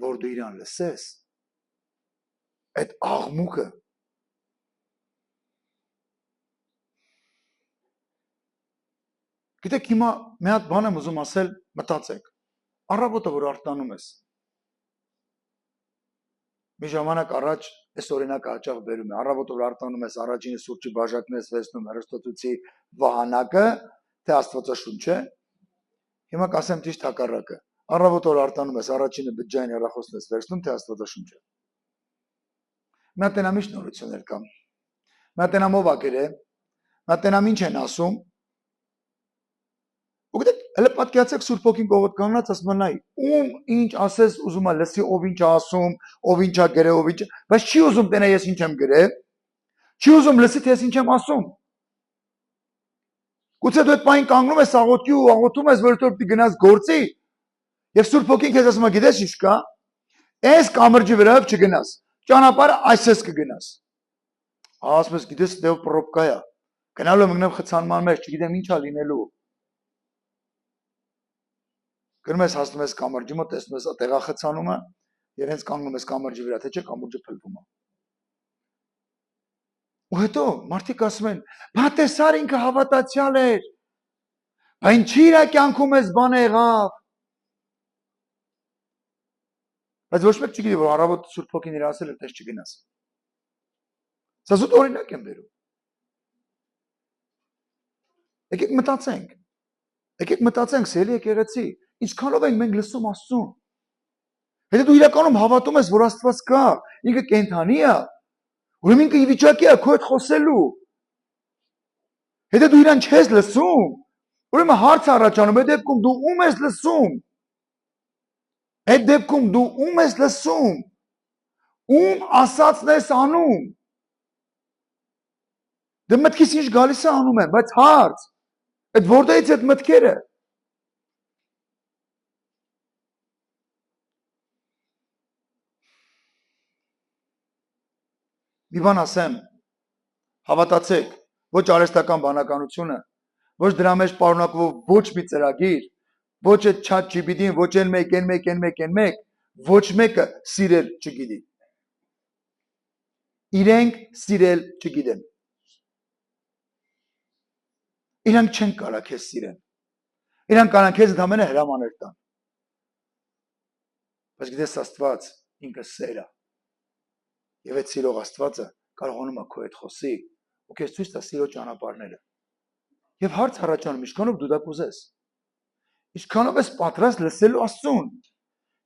[SPEAKER 1] որ դու իրան լսես։ Այդ աղմուկը։ Գիտեք, հիմա մի հատ բան եմ ուզում ասել, մտածեք։ Առավոտը որ արտանում ես։ Մի ժամանակ առաջ այս օրինակը հաճախ բերում է։ Առավոտը որ արտանում ես, առաջինը սուրճի բաժակն ես վերցնում, հեռուստացույցի վահանակը, թե Աստվածաշունչը։ Հիմա կասեմ ճիշտ հակառակը։ Առավոտը որ արտանում ես, առաջինը բջջային հեռախոսն ես վերցնում, թե Աստվածաշունչը։ Մատենամ ինչ նորություններ կա։ Մատենամ ով ակեր է։ Մատենամ ինչ են ասում։ Ու գիտեք, հələ պատկերացեք Սուրբ Հոգին կողոտ կանած ասում նայ, ում ինչ ասես ուզում է լսի, ով ինչ ասում, ով ինչա գրե, ով ինչ, բայց չի ուզում տենա ես ինչ եմ գրել, չի ուզում լսի թե ես ինչ եմ ասում։ Գուցե դու այդ բանին կանգնում ես աղոթքի ու աղոթում ես, որ դու գնաս գործի, եւ Սուրբ Հոգին քեզ ասում է, գիտես ինչ կա, այս կամրջի վրա չգնաս, ճանապարհը այսպես կգնաս։ Ասում ես, գիտես դե պրոբկա է, գնալու եմ գնամ խցանման մեջ, չգիտեմ ինչա լինելու։ Գնում ես հասնում ես կամրջի մոտ, տեսնում ես տեղախցանումը եւ հենց կանգնում ես կամրջի վրա, թե չէ կամուրջը փլվում է։ Ու հետո մարդիկ ասում են, բա տեսար ինքը հավատացյալ էր։ Բա ինչի իր կյանքում էս բան եղավ։ Բայց ոչ մեկ չգիտի, որ առավոտ Սուրբ Հոգին իր ասել է, տես չգնաս։ Սա զուտ օրինակ եմ բերում։ Եկեք մտածենք։ Եկեք մտածենք, սիրելի եկեղեցի, ինչքանով ենք մենք լսում Աստծուն։ Հետո դու իրականում հավատում ես, որ Աստված կա, ինքը կենդանի է, ուրեմն ինքը ի վիճակի է քո հետ խոսելու։ Հետո դու իրան չես լսում, ուրեմն հարց առաջանում, այդ դեպքում դու ում ես լսում։ Այդ դեպքում դու ում ես լսում։ Ում ասածն ես անում։ Դե մտքից ինչ գալիս է անում եմ, բայց հարց, այդ որտեղից այդ մտքերը։ Մի բան ասեմ, հավատացեք, ոչ արհեստական բանականությունը, ոչ դրա մեջ պարունակվող ոչ մի ծրագիր, ոչ այդ ChatGPT-ին, ոչ այն մեկ, ոչ մեկը սիրել չգիտի։ Իրենք սիրել չգիտեն։ Իրանք չեն կարող քեզ սիրեն։ Իրանք կարող քեզ ընդամենը հրամաներ տան։ Բայց գիտես Աստված ինքը սեր է։ Եվ այդ սիրող Աստվածը կարողանում է քո հետ խոսի ու քեզ ցույց տա սիրո ճանապարհները։ Եվ հարց առաջանում, ինչքանով դու դա կուզես։ Ինչքանով ես պատրաստ լսելու Աստծուն։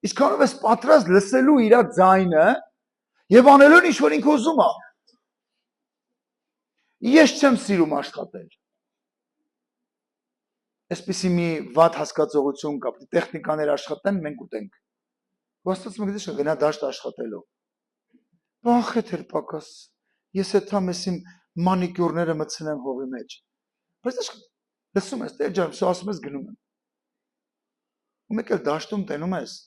[SPEAKER 1] Ինչքանով ես պատրաստ լսելու իր ձայնը եւ անելու ինչ որ ինքը ուզում է։ Ես չեմ սիրում աշխատել։ Այսպեսի մի վատ հասկացողություն կա, տեխնիկաներ աշխատեն, մենք ուտենք։ Ու Աստված մենք դիշ գնա դաշտ աշխատելու։ Բախ է թեր պակաս։ Ես էթա մեսիմ մանիկյուրները մտցնեմ հողի մեջ։ Բայց լսում ես, դեր ջան, սա ասում ես գնում եմ։ Ու մեկ էլ դաշտում տենում ես,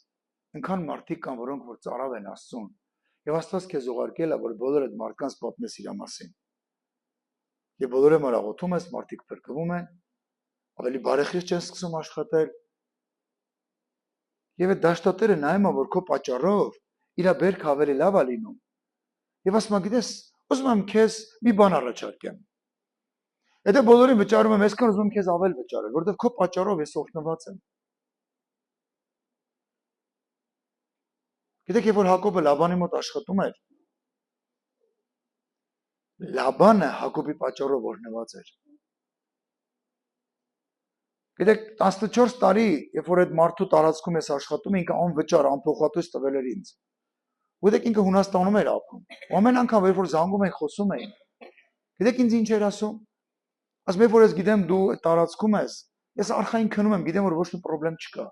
[SPEAKER 1] այնքան մարդիկ կան, որոնք որ ծարավ են Աստծուն։ Եվ Աստված քեզ ուղարկել է, որ բոլոր այդ մարդկանց պատմես իր մասին։ Եվ բոլորը մարաղոթում ես, մարդիկ փրկվում են, ավելի բարեխիղճ չեն սկսում աշխատել։ Եվ այդ դաշտատերը նայում է, որ քո պատճառով իր բերք ավելի լավ է լինում։ Եվ ասում է, գիտես, ուզում եմ քեզ մի բան առաջարկեմ։ Եթե բոլորին վճարում եմ, այսքան ուզում եմ քեզ ավել վճարել, որովհետև քո պատճառով ես օգնված եմ։ Գիտեք, երբ որ Հակոբը Լաբանի մոտ աշխատում էր, Լաբանը Հակոբի պատճառով օրհնված էր։ Գիտեք, 14 տարի, երբ որ այդ մարդու տարածքում ես աշխատում, ինքը անվճար, անփոխատույց տվել էր ինձ։ Գիտեք, ինքը Հունաստանում էր ապրում։ Ամեն անգամ, երբ որ զանգում էին, խոսում էին։ Գիտեք, ինձ ինչ էր ասում։ Ասում եմ, որ ես գիտեմ դու տարածքում ես, ես արխային քնում եմ, գիտեմ, որ ոչ մի խնդրեմ չկա։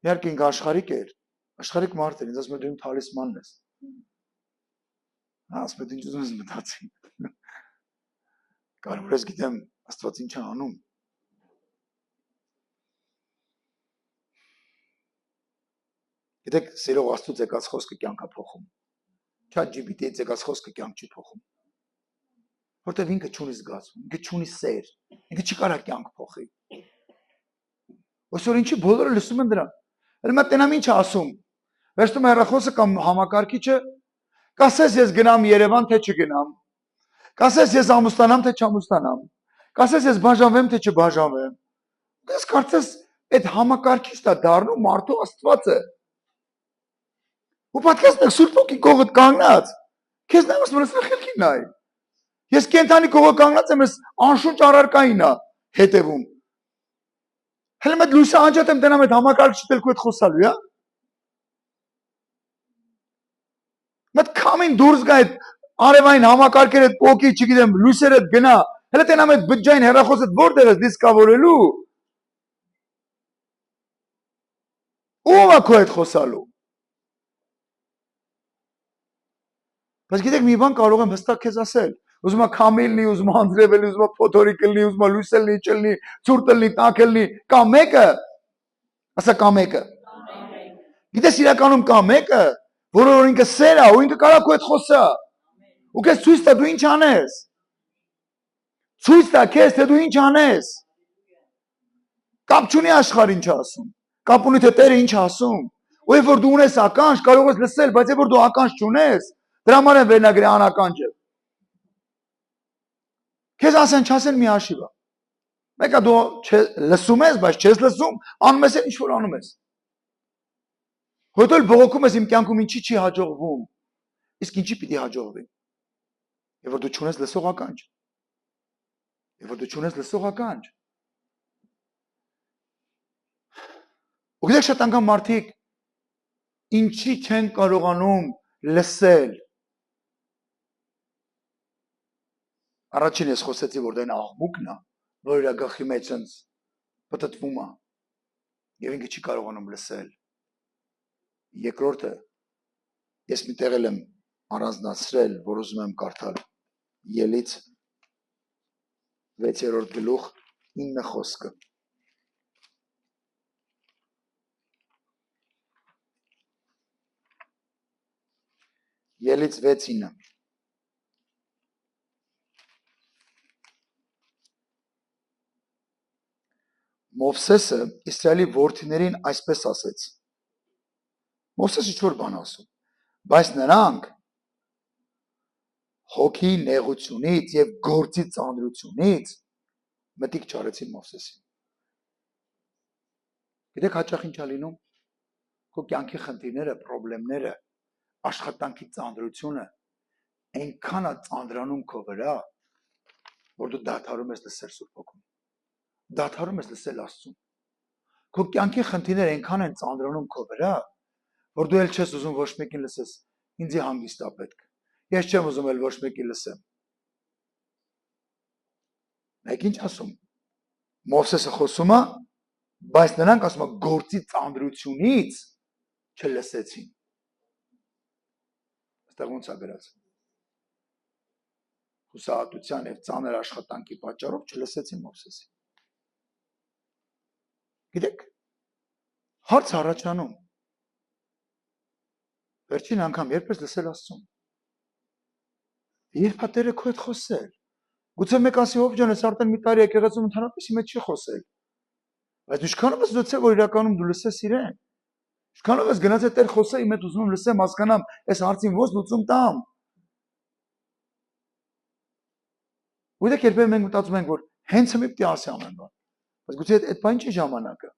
[SPEAKER 1] Իհարկե ինքը աշխարհիկ էր, աշխարհիկ մարդ էր, ինձ ասում է դու իմ թալիսմանն ես։ Ասում եմ, ինչ ուզում ես մտածի։ Կարևոր ես գիտեմ Աստված ինչ է անում։ Գիտեք, սիրող Աստծուց եկած խոսքը կյանք է փոխում։ ChatGPT-ից եկած խոսքը կյանք չի փոխում։ Որտեվ ինքը չունի զգացում, ինքը չունի սեր, ինքը չի կարող կյանք փոխի։ Այսօր ինչի բոլորը լսում են դրան։ Էլ մա տենամ ինչ ասում։ Վերջում հեռախոսը կամ համակարգիչը, կասես ես գնամ Երևան, թե չգնամ։ Կասես ես ամուսնանամ, թե չամուսնանամ։ Կասես ես բաժանվեմ, թե չբաժանվեմ։ Դες կարծես այդ համակարգիչն է դառնում մարդու Աստվածը։ Ու պատկերացնեք Սուրբ Հոգի կողդ կանգնած։ Քեզ նա ասում է խելքի նայ։ Ես կենթանի կողը կանգնած եմ, ես անշունչ առարկային է հետևում։ Հələ մեծ լույսը անջատ եմ տնամ այդ համակարգիչը դելքու հետ խոսալու, հա։ Մեծ քամին դուրս գա այդ արևային համակարգերը այդ կոկի, չգիտեմ, լույսերը գնա։ Հələ տնամ այդ բջջային հեռախոսը որտեղ է դիսկավորելու։ Ո՞վ է քո հետ խոսալու։ Բայց գիտեք մի բան կարող եմ հստակ քեզ ասել։ Ուզում է քամիլնի, ուզում է անձրևելի, ուզում է փոթորիկլնի, ուզում է լույսելնի, չլնի, ցուրտելնի, տաքելնի, կա մեկը։ Ասա կա մեկը։ Գիտես իրականում կա մեկը, որը որ ինքը սեր է, ու ինքը կարող քո հետ խոսա։ Ու քեզ ցույց տա դու ինչ անես։ Ցույց տա քեզ թե դու ինչ անես։ Կապ չունի աշխարհը ինչ ասում։ Կապ ունի թե Տերը ինչ ասում։ Ու երբ որ դու ունես ականջ, կարող ես լսել, բայց երբ որ դու ականջ չունես, դրա համար են վերնագրի անականջը։ Քեզ ասեն, չասեն մի հաշիվա։ Մեկը դու լսում ես, բայց չես լսում, անում ես ինչ որ անում ես։ Հետո բողոքում ես իմ կյանքում ինչի չի հաջողվում։ Իսկ ինչի պիտի հաջողվի։ Երբ որ դու չունես լսող ականջ։ Երբ որ դու չունես լսող ականջ։ Ու գիտեք շատ անգամ մարդիկ ինչի չեն կարողանում լսել։ Առաջին ես խոսեցի, որ դա այն աղմուկն է, որ իր գլխի մեջ ինձ պտտվում է։ Եվ ինքը չի կարողանում լսել։ Երկրորդը ես մի տեղել եմ առանձնացրել, որ ուզում եմ կարդալ Ելից 6-րդ գլուխ 9 խոսքը։ Ելից 6-9 Մովսեսը Իսրայելի որդիներին այսպես ասեց։ Մովսեսը ինչ-որ բան ասում, բայց նրանք հոգի նեղությունից եւ գործի ծանրությունից մտիկ չարեցին Մովսեսին։ Գիտեք հաճախ ինչ է լինում։ Քո կյանքի խնդիրները, խնդիրները, աշխատանքի ծանրությունը այնքան է ծանրանում քո վրա, որ դու դադարում ես լսել Սուրբ Հոգուն։ Դադարում ես լսել Աստծուն։ Քո կյանքի խնդիրները այնքան են ծանրանում քո վրա, որ դու էլ չես ուզում ոչ մեկին լսես։ Ինձ հանգիստ է պետք։ Ես չեմ ուզում էլ ոչ մեկին լսեմ։ Մեկ ինչ ասում։ Մովսեսը խոսում է, բայց նրանք ասում են գործի ծանրությունից չլսեցին։ Այստեղ ոնց է գրած։ Հուսահատության եւ ծանր աշխատանքի պատճառով չլսեցին Մովսեսին։ Գիտեք, հարց առաջանում։ Վերջին անգամ երբ ես լսել Աստծուն։ Երբ Տերը քո հետ խոսել։ Գուցե մեկ ասի ով ջան, ես արդեն մի տարի եկեղեցում ընդհանրապես իմ հետ չի խոսել։ Բայց ինչքանով ես լսել, որ իրականում դու լսես իրեն։ Ինչքանով ես գնացել Տեր խոսե իմ հետ ուզում եմ լսեմ, հասկանամ, այս հարցին ո՞նց լուծում տամ։ Գիտեք, երբեմն մենք մտածում ենք, որ հենց հիմա պիտի ասի ամեն բան։ Բայց գուցե այդ բան չի ժամանակը։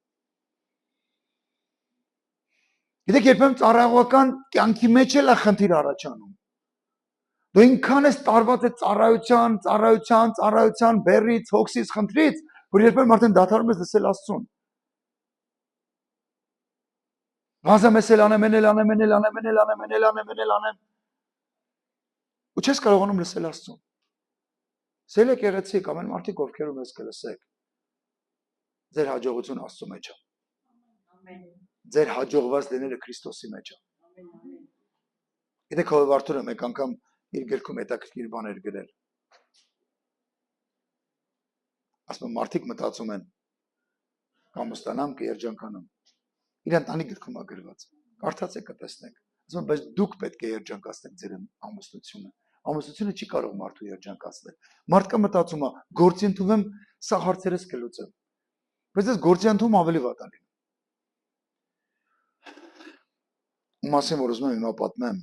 [SPEAKER 1] Գիտեք, երբեմն ծառայողական կյանքի մեջ էլ է խնդիր առաջանում։ Դու ինքան ես տարված է ծառայության, բեռից, հոգսից, խնդրից, որ երբեմն արդեն դադարում ես լսել Աստծուն։ Բազամ ես անեմ։ Ու չես կարողանում լսել Աստծուն։ Սել եկեղեցիկ, ամեն մարդիկ ովքեր ու մեզ կլսեք։ Ձեր հաջողություն Աստծու մեջ է։ Ձեր հաջողված լինելը Քրիստոսի մեջ է։ Գիտեք, Հովվարդը մեկ անգամ իր գրքում հետաքրքիր բաներ գրել։ Ասում մարդիկ մտածում են կամոստանամ կերջանկանամ։ Իր ընտանի գրքում է գրված։ Կարդացեք կտեսնեք։ Ասում բայց դուք պետք է երջանկացնեք ձեր ամուսնությունը։ Ամուսնությունը չի կարող մարդու երջանկացնել։ Մարդկա մտածում է գործի ընդունեմ, սա հարցերս կլուծեմ։ Բայց այս գործի ընդունումը ավելի վատ է լինում։ Մասին որ ուզում եմ հիմա պատմեմ։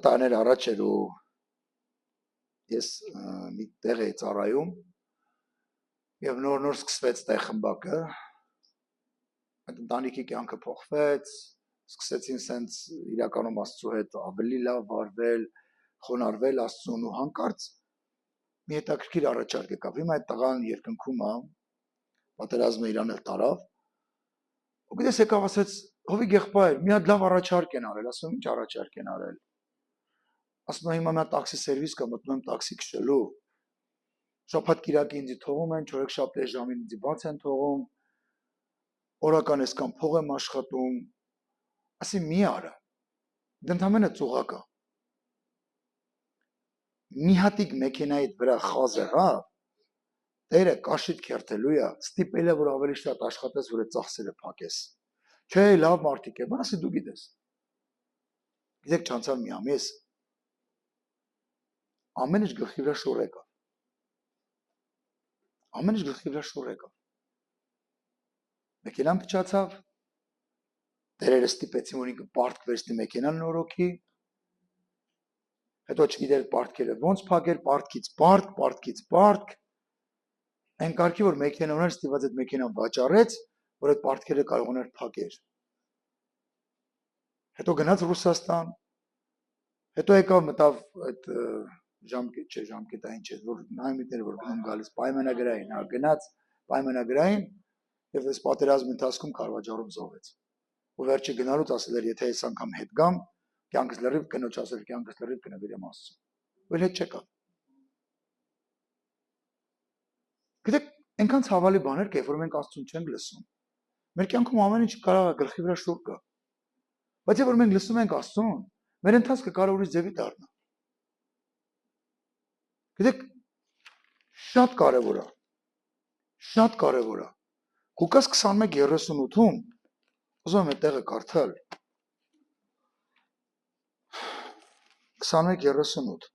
[SPEAKER 1] Տարիներ առաջ էր ու ես մի տեղ էի ծառայում եւ նոր սկսվեց տեղ խմբակը։ Այդ ընտանիքի կյանքը փոխվեց, սկսեցին սենց իրականում Աստծո հետ ավելի լավ վարվել, խոնարհվել Աստծուն ու հանկարծ մի հետաքրքիր առաջարկ եկավ։ Հիմա այդ տղան երկնքում է, պատերազմը իրան էլ տարավ։ Ու գիտես եկավ ասեց, հովի եղբայր, մի հատ լավ առաջարկ են արել, ասում ինչ առաջարկ են արել։ Ասում եմ հիմա մի տաքսի սերվիս կա, մտնում եմ տաքսի քշելու։ Շաբաթ կիրակի ինձ թողում են, չորեքշաբթի ժամին ինձ բաց են թողում։ Օրական այսքան փող եմ աշխատում։ Ասի մի արա։ Դա ընդամենը ծուղակ է։ Մի հատիկ մեքենայի վրա խազ եղավ։ Տերը կաշիտ քերթելու է, ստիպել է որ ավելի շատ աշխատես, որ այդ ծախսերը փակես։ Չէ, լավ մարդիկ է, բան ասի դու գիտես։ Գիտեք, չանցավ մի ամիս։ Ամեն ինչ գլխի վրա շուռ եկավ։ Ամեն ինչ գլխի վրա շուռ եկավ։ Մեքենան փչացավ, դերերը ստիպեցին, որ ինքը պարտք վերցնի մեքենան նորոգի, հետո չգիտեր պարտքերը ոնց փակեր, պարտքից պարտք, այն կարգի, որ մեքենա ուներ, ստիպված այդ մեքենան վաճառեց, որ այդ պարտքերը կարող ուներ փակեր։ Հետո գնաց Ռուսաստան, հետո եկավ մտավ այդ ժամկետը ինչ է, որ նայմիտներ որ գնում գալիս պայմանագրային, գնաց պայմանագրային եւ այս պատերազմի ընթացքում Քարվաճառում զոհվեց։ Ու վերջը գնալուց ասել էր, եթե այս անգամ հետ գամ, կյանքս լրիվ կնոջ ասել, կյանքս լրիվ կնվիրեմ Աստծուն։ Ու հետ չեկավ։ Գիտեք, այնքան ցավալի բաներ կա, որ մենք Աստծուն չենք լսում։ Մեր կյանքում ամեն ինչ կարող է գլխի վրա շուռ գա։ Բայց եթե որ մենք լսում ենք Աստծուն, մեր ընթացքը կարող ուրիշ ձևի դառնա։ Գիտեք, շատ կարևոր է։ Շատ կարևոր է։ Ղուկաս 21:38-ում ուզում եմ այդ տեղը կարդալ։ 21:38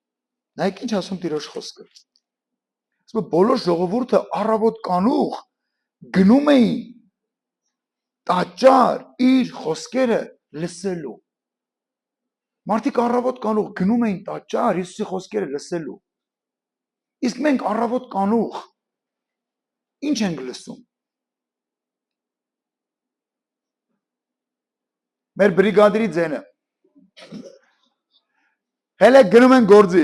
[SPEAKER 1] Նայեք ինչ ասում Տիրոջ խոսքը։ Ասում է բոլոր ժողովուրդը առավոտ կանուխ գնում էին տաճար իր խոսքերը լսելու։ Մարդիկ առավոտ կանուխ գնում էին տաճար Հիսուսի խոսքերը լսելու։ Իսկ մենք առավոտ կանուխ ինչ ենք լսում։ Մեր բրիգադիրի ձենը։ Հələ գնում են գործի։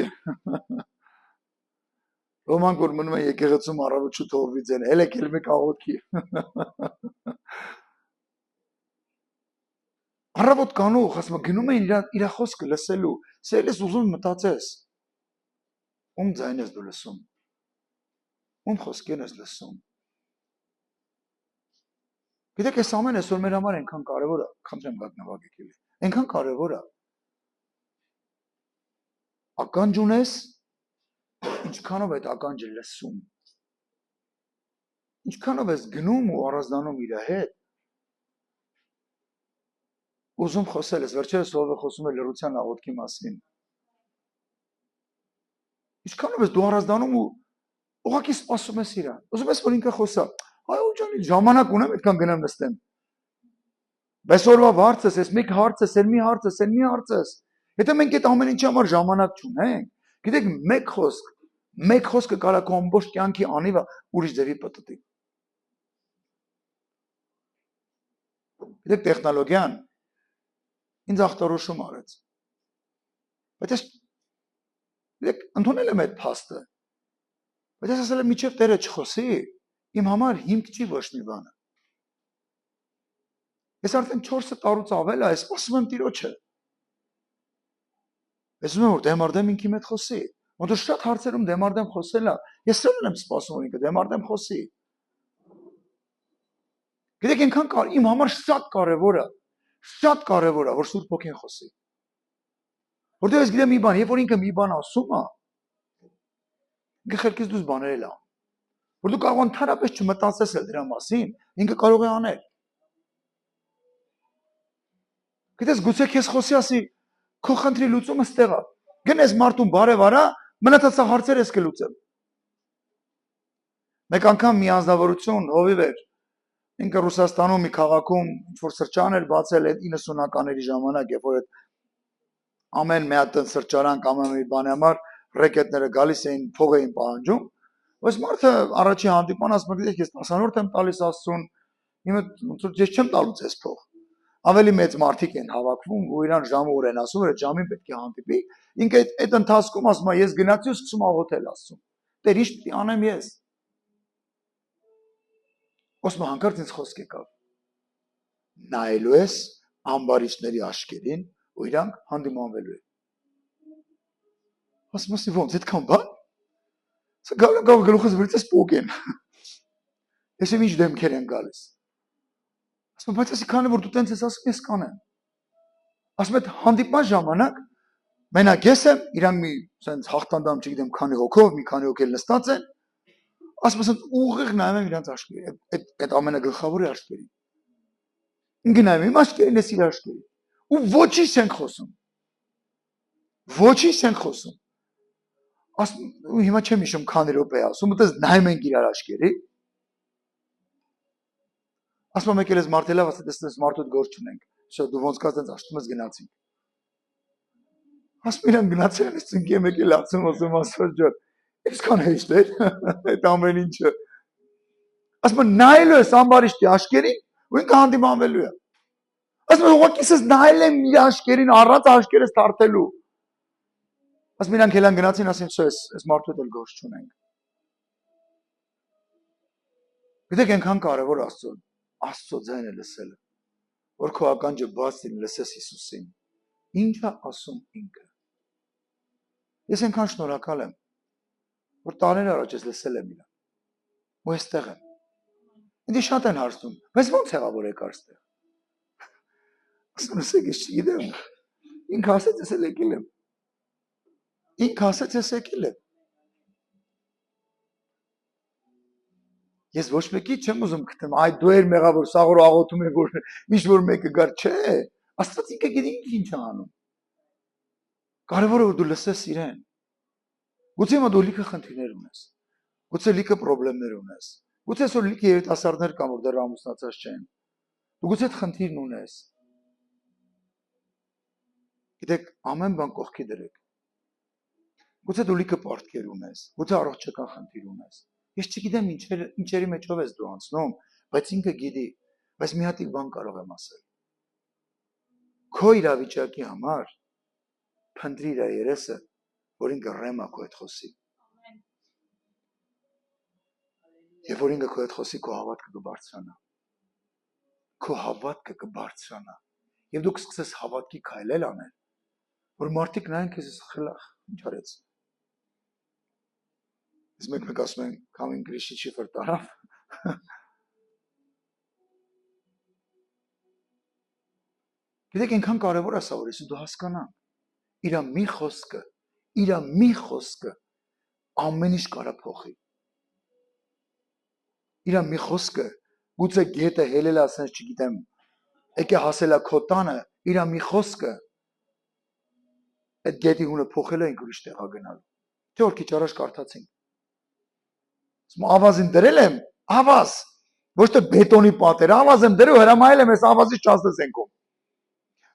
[SPEAKER 1] Ոմանք որ մնում են եկեղեցում առավոտ շուտ հովվի ձենը, հələ գնում եք աղոթքի։ Առավոտ կանուխ, ասում եմ, գնում են իր խոսքը լսելու։ Սա ես ուզում մտածես։ Ում ձայն ես դու լսում։ Ում խոսքերն ես լսում։ Գիտեք, այս ամենը այսօր մեր համար այնքան կարևոր է, խնդրեմ գաք նվագեք էլի։ Այնքան կարևոր է։ Ականջ ունես, ինչքանով այդ ականջը լսում։ Ինչքանով ես գնում ու առանձնանում իր հետ։ Ուզում խոսել ես, վերջերս ով է խոսում է լռության աղոթքի մասին։ Ինչքանով ես դու առանձնանում ու ուղղակի սպասում ես իրան։ Ուզում ես որ ինքը խոսա։ Այո ջանի, ժամանակ ունեմ, այդքան գնամ նստեմ։ Այսօրվա հարցս, ես մի հարցս, մի հարցս։ Եթե մենք այդ ամեն ինչի համար ժամանակ չունենք, գիտեք, մեկ խոսքը կարա քո ամբողջ կյանքի անիվը ուրիշ ձևի պատտի։ Գիտեք, տեխնոլոգիան ինձ ախտորոշում արեց։ Բայց ես գիտեք, ընդունել եմ այդ փաստը։ Բայց ես ասել եմ, միջև Տերը չխոսի, իմ համար հիմք չի ոչ մի բանը։ Ես արդեն 4 տարուց ավել է, ես սպասում եմ Տիրոջը։ Ես ուզում եմ որ դեմարդեմ ինքիմ հետ խոսի։ Ոնց որ շատ հարցերում դեմարդեմ խոսելա, ես սրան եմ սպասում որ ինքը դեմարդեմ խոսի։ Գիտեք, այնքան իմ համար շատ կարևոր է, որ Սուրբ Հոգին խոսի։ Որտեղ ես գիտեմ մի բան, երբ որ ինքը մի բան ասում է, ինքը խելքից դուրս բաներ էլ անում։ Որ դու կարող ընդհանրապես չմտածես դրա մասին, ինքը կարող է անել։ Գիտես, գուցե քեզ խոսի ասի, քո խնդրի լուծումը ստեղ է։ Գնես մարդուն բարև արա, մնացած հարցերը ես կլուծեմ։ Մեկ անգամ մի անձնավորություն հովիվ էր, ինքը Ռուսաստանում մի քաղաքում ինչ-որ սրճարան էր բացել 90-ականների ժամանակ, երբ որ ամեն մի հատ սրճարան կամ ամեն մի բանի համար ռեկետները գալիս էին, փող էին պահանջում, բայց մարդը առաջի հանդիպան ասում է, գիտեք, ես 10-րդ եմ տալիս Աստծուն, ես չեմ տալուց այս փող։ Ավելի մեծ մարդիկ են հավաքվում, ու իրան ժամը ուր են ասում, այդ ժամին պետք է հանդիպի, ինքը այդ ընթացքում ասում է, ես գնացի ու սկսում աղոթել Աստծուն։ Տեր, ինչ պիտի անեմ ես։ Ասում է, հանկարծ ինձ խոսք եկավ։ Նայելու ես ամբարիչների աշկերին, ու իրանք հանդիմանվելու են։ Ասում ես ոնց, այդքան բան։ Սա գլուխս վրից է սպոկ են։ Ես ինչ դեմքեր են գալիս։ Ասում եմ, բայց ասի քանի որ դու տենց ես ասում, ես կանեմ։ Ասում եմ, հանդիպման ժամանակ մենակ ես եմ, իրանք մի սենց հաղթանդամ, չգիտեմ, քանի հոգով, մի քանի հոգ էլ նստած են։ Ասում եմ, ուղիղ նայում եմ իրանց աշկերին, այդ ամենագլխավորի աշկերին։ Գնայում եմ աշկերին, ես իր աշկերին։ Ու ոչինչ չենք խոսում։ Ոչինչ չենք խոսում։ Ասում հիմա չեմ հիշում քանի րոպե է ասում, այդպես նայում ենք իրար աշկերի։ Ասում եմ եկել ես մարդելավ, ասես մարդուդ գործ չունենք։ Շո դու ոնց կա տենց աշտում ես գնացինք։ Ասում իրան գնացել ես ցինք եմ եկել ասում ասված ջան։ Ինչքան հեշտ է այդ ամեն ինչը։ Ասում եմ նայելու ես ամբարիշտի աշկերին ու ինքը հանդիմանվելու է։ Ասում եմ ուղղակի ես նայել եմ իր աշկերին առանց աշկերս թարթելու։ Ասում իրանք հելան գնացին ասին շո այս մարդուդ էլ գործ չունենք։ Գիտեք այնքան կարևոր Աստծո ձայնը լսելը, որ քո ականջը բացին լսես Հիսուսին։ Ինչ է ասում ինքը։ Ես այնքան շնորհակալ եմ, որ տարիներ առաջ ես լսել եմ իրան։ Ու այստեղ եմ։ Ինձ շատ են հարցնում, բայց ո՞նց եղավ որ եկար այստեղ։ Ասում եմ, ես չգիտեմ։ Ինքը ասեց ես եկել եմ։ Ինքը ասեց ես եկել եմ։ Ես ոչ մեկի չեմ ուզում գտեմ, այ դու էր մեղավոր, սաղոր աղոթում է որ ինչ որ մեկը գար, չէ, Աստված ինքը գիտի ինչ է անում։ Կարևորը որ դու լսես իրեն։ Գուցե դու լիքը խնդիրներ ունես։ Գուցե լիքը խնդիրներ ունես։ Գուցե որ լիքը երիտասարդներ կան որ դեռ ամուսնացած չեն։ Դու գուցե այդ խնդիրն ունես։ Գիտեք, ամեն բան կողքի դրեք։ Գուցե դու լիքը պարտքեր ունես, գուցե առողջական խնդիր ունես։ Ես չգիտեմ ինչերի մեջով ես դու անցնում, բայց ինքը գիտի, բայց մի հատ բան կարող եմ ասել։ Քո իրավիճակի համար փնտրի իր երեսը, որ ինքը ռեմա քո հետ խոսի։ Եվ որ ինքը քո հետ խոսի, քո հավատքը կբարձրանա։ Քո հավատքը կբարձրանա։ Եվ դու կսկսես հավատքի քայլել անել, որ մարդիկ նայեն քեզ խլախ, ինչ արեց։ Ես մեկ ասում եմ, coming Krishna շիֆր տարավ։ Գիտեք, այնքան կարևոր է սա, որ ես դու հասկանան։ Իրա մի խոսքը ամեն ինչ կարա փոխի։ Իրա մի խոսքը, գուցե գետը հելել ասենց, չգիտեմ, եկե հասելա քո տանը, իրա մի խոսքը այդ գետի հունը փոխել է ինք ուրիշ տեղա գնալու։ Թե որ քիչ առաջ կարդացինք։ Ասում ավազին դրել եմ, ավազ, ոչ թե բետոնի պատեր, ավազ եմ դրել, հրամայել եմ, այս ավազից չասես ենքում։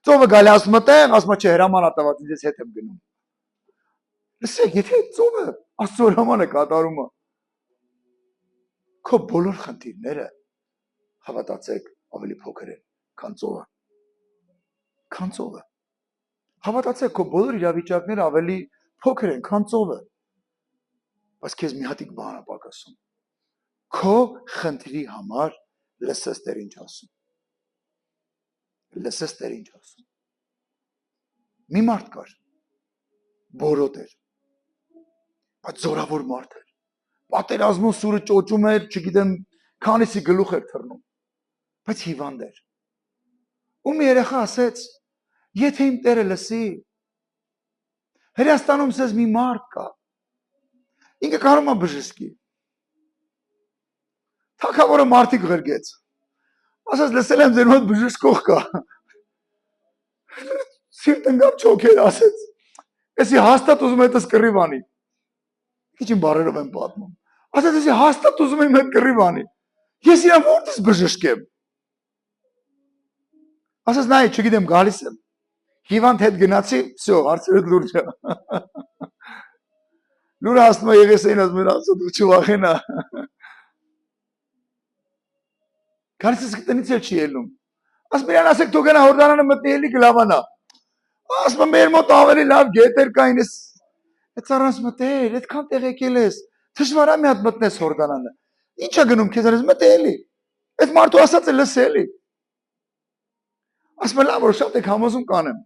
[SPEAKER 1] Ծովը գալի ասում է տեղ, ասում է չէ, հրաման ատված, ինձ հետ եմ գնում։ Լսեք, եթե ծովը Աստծո հրամանը կատարում է, քո բոլոր խնդիրները հավատացեք ավելի փոքր են, քան ծովը։ Քան ծովը։ Հավատացեք, քո բոլոր իրավիճակները ավելի փոքր են, քան ծովը։ Բայց քեզ մի հատիկ բան է պակասում։ Քո խնդրի համար լսես Տեր ինչ ասում։ Լսես Տեր ինչ ասում։ Մի մարդ կար, բորոտ էր, բայց զորավոր մարդ էր։ Պատերազմում սուրը ճոճում էր, չգիտեմ, քանիսի գլուխ էր թռնում, բայց հիվանդ էր։ Ու մի երեխա ասեց, եթե իմ Տերը լսի, Հրեաստանում սեզ մի մարդ կա, ինքը կարում է բժշկի։ Թագավորը մարդիկ ղրգեց, ասաց լսել եմ ձեր մոտ բժշկող կա։ Սիրտ ընկավ չոքեր, ասեց, էսի հաստատ ուզում հետս կռիվ անի։ Քիչ բառերով եմ պատմում։ Ասաց էսի հաստատ ուզում եմ հետ կռիվ անի։ Ես իրան որտես բժշկեմ։ Ասաց նայ, չգիտեմ, գալիս եմ։ Հիվանդ հետ գնացի, всё, հարցերդ լուրջ է։ Լուրը ասում է Եղեսեին ասում է, ասա դու չվախենա։ Գալիս ես տնից էլ չի ելնում։ Ասում իրան ասեք թող գնա Հորդանանը մտնի էլի կլավանա։ Ասում մեր մոտ ավելի լավ գետեր կային, այս առանց մտել, այդքան տեղ եկել ես։ Դժվար է մի հատ մտնես Հորդանանը։ Ինչ է գնում քեզ արես մտե էլի։ Այդ մարդու ասած է լսե էլի։ Ասում լավ որ շատ եք համոզում կանեմ։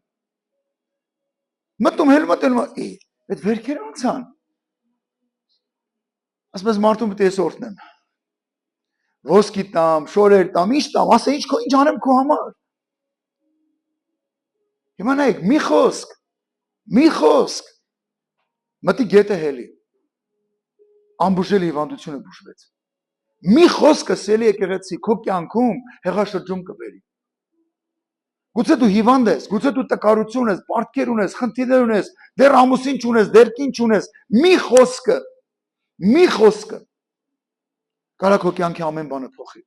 [SPEAKER 1] Մտնում հելմատել, այդ վերքեր անցան։ Ասում ես մարդու մտի ես օրտնեմ։ Ոսկի տամ, շորեր տամ, ինչ տամ, ասա ինչ անեմ քո համար։ Հիմա նայեք, մի խոսք, մտի գետը հելի, ամբուժել հիվանդությունը բուժվեց, մի խոսքը սելի եկեղեցի, քո կյանքում հեղաշրջում կբերի, գուցե դու հիվանդ ես, գուցե դու տկարություն ես, պարտքեր ունես, խնդիրներ ունես, դեռ ամուսին չունես, դեռ կին չունես, մի խոսքը, կարա քո կյանքի ամեն բանը փոխի,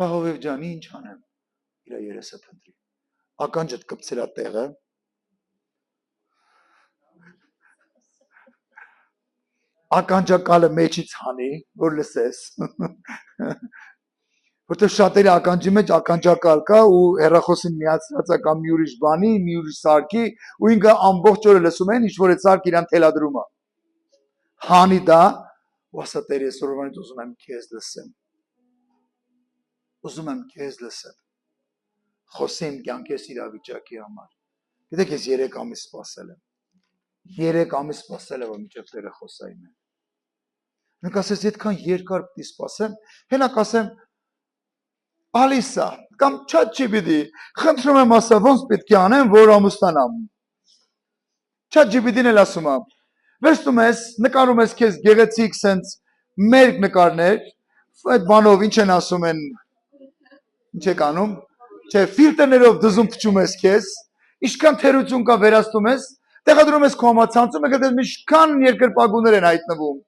[SPEAKER 1] Բա Հովև ջան, ինչ անեմ։ Իրա երեսը փնտրի։ Ականջդ կպցրա տեղը։ Ականջակալը մեջից հանի, որ լսես։ Որտեղ շատերի ականջի մեջ ականջակալ կա ու հեռախոսին միացած է կամ մի ուրիշ բանի, մի ուրիշ սարքի ու ինքը ամբողջ օրը լսում են, ինչ որ այդ սարքը իրան թելադրում է։ Հանի դա, ու ասա Տեր, այսօրվանից ուզում եմ քեզ լսեմ։ Ուզում եմ քեզ լսեմ։ Խոսեմ կյանքես իրավիճակի համար։ Գիտեք, ես 3 ամիս սպասել եմ։ 3 ամիս սպասել եմ, որ մինչև Տերը խոսա իմ հետ։ Մենք ասես, այդքան երկար պիտի սպասեմ, հենա կասեմ Ալիսա, կամ ChatGPT, խնդրում եմ ասա, ոնց պետք է անեմ, որ ամուսնանամ։ ChatGPT-ն էլ ասում է, վերցնում ես, նկարում ես քեզ գեղեցիկ սենց մերկ նկարներ, այդ բանով ինչ են ասում են, ինչ եք անում, չէ, ֆիլտրներով դզում փչում ես քեզ, ինչքան թերություն կա վերացնում ես, տեղադրում ես քո համացանցում, եկել դες ինչքան երկրպագուներ են հայտնվում։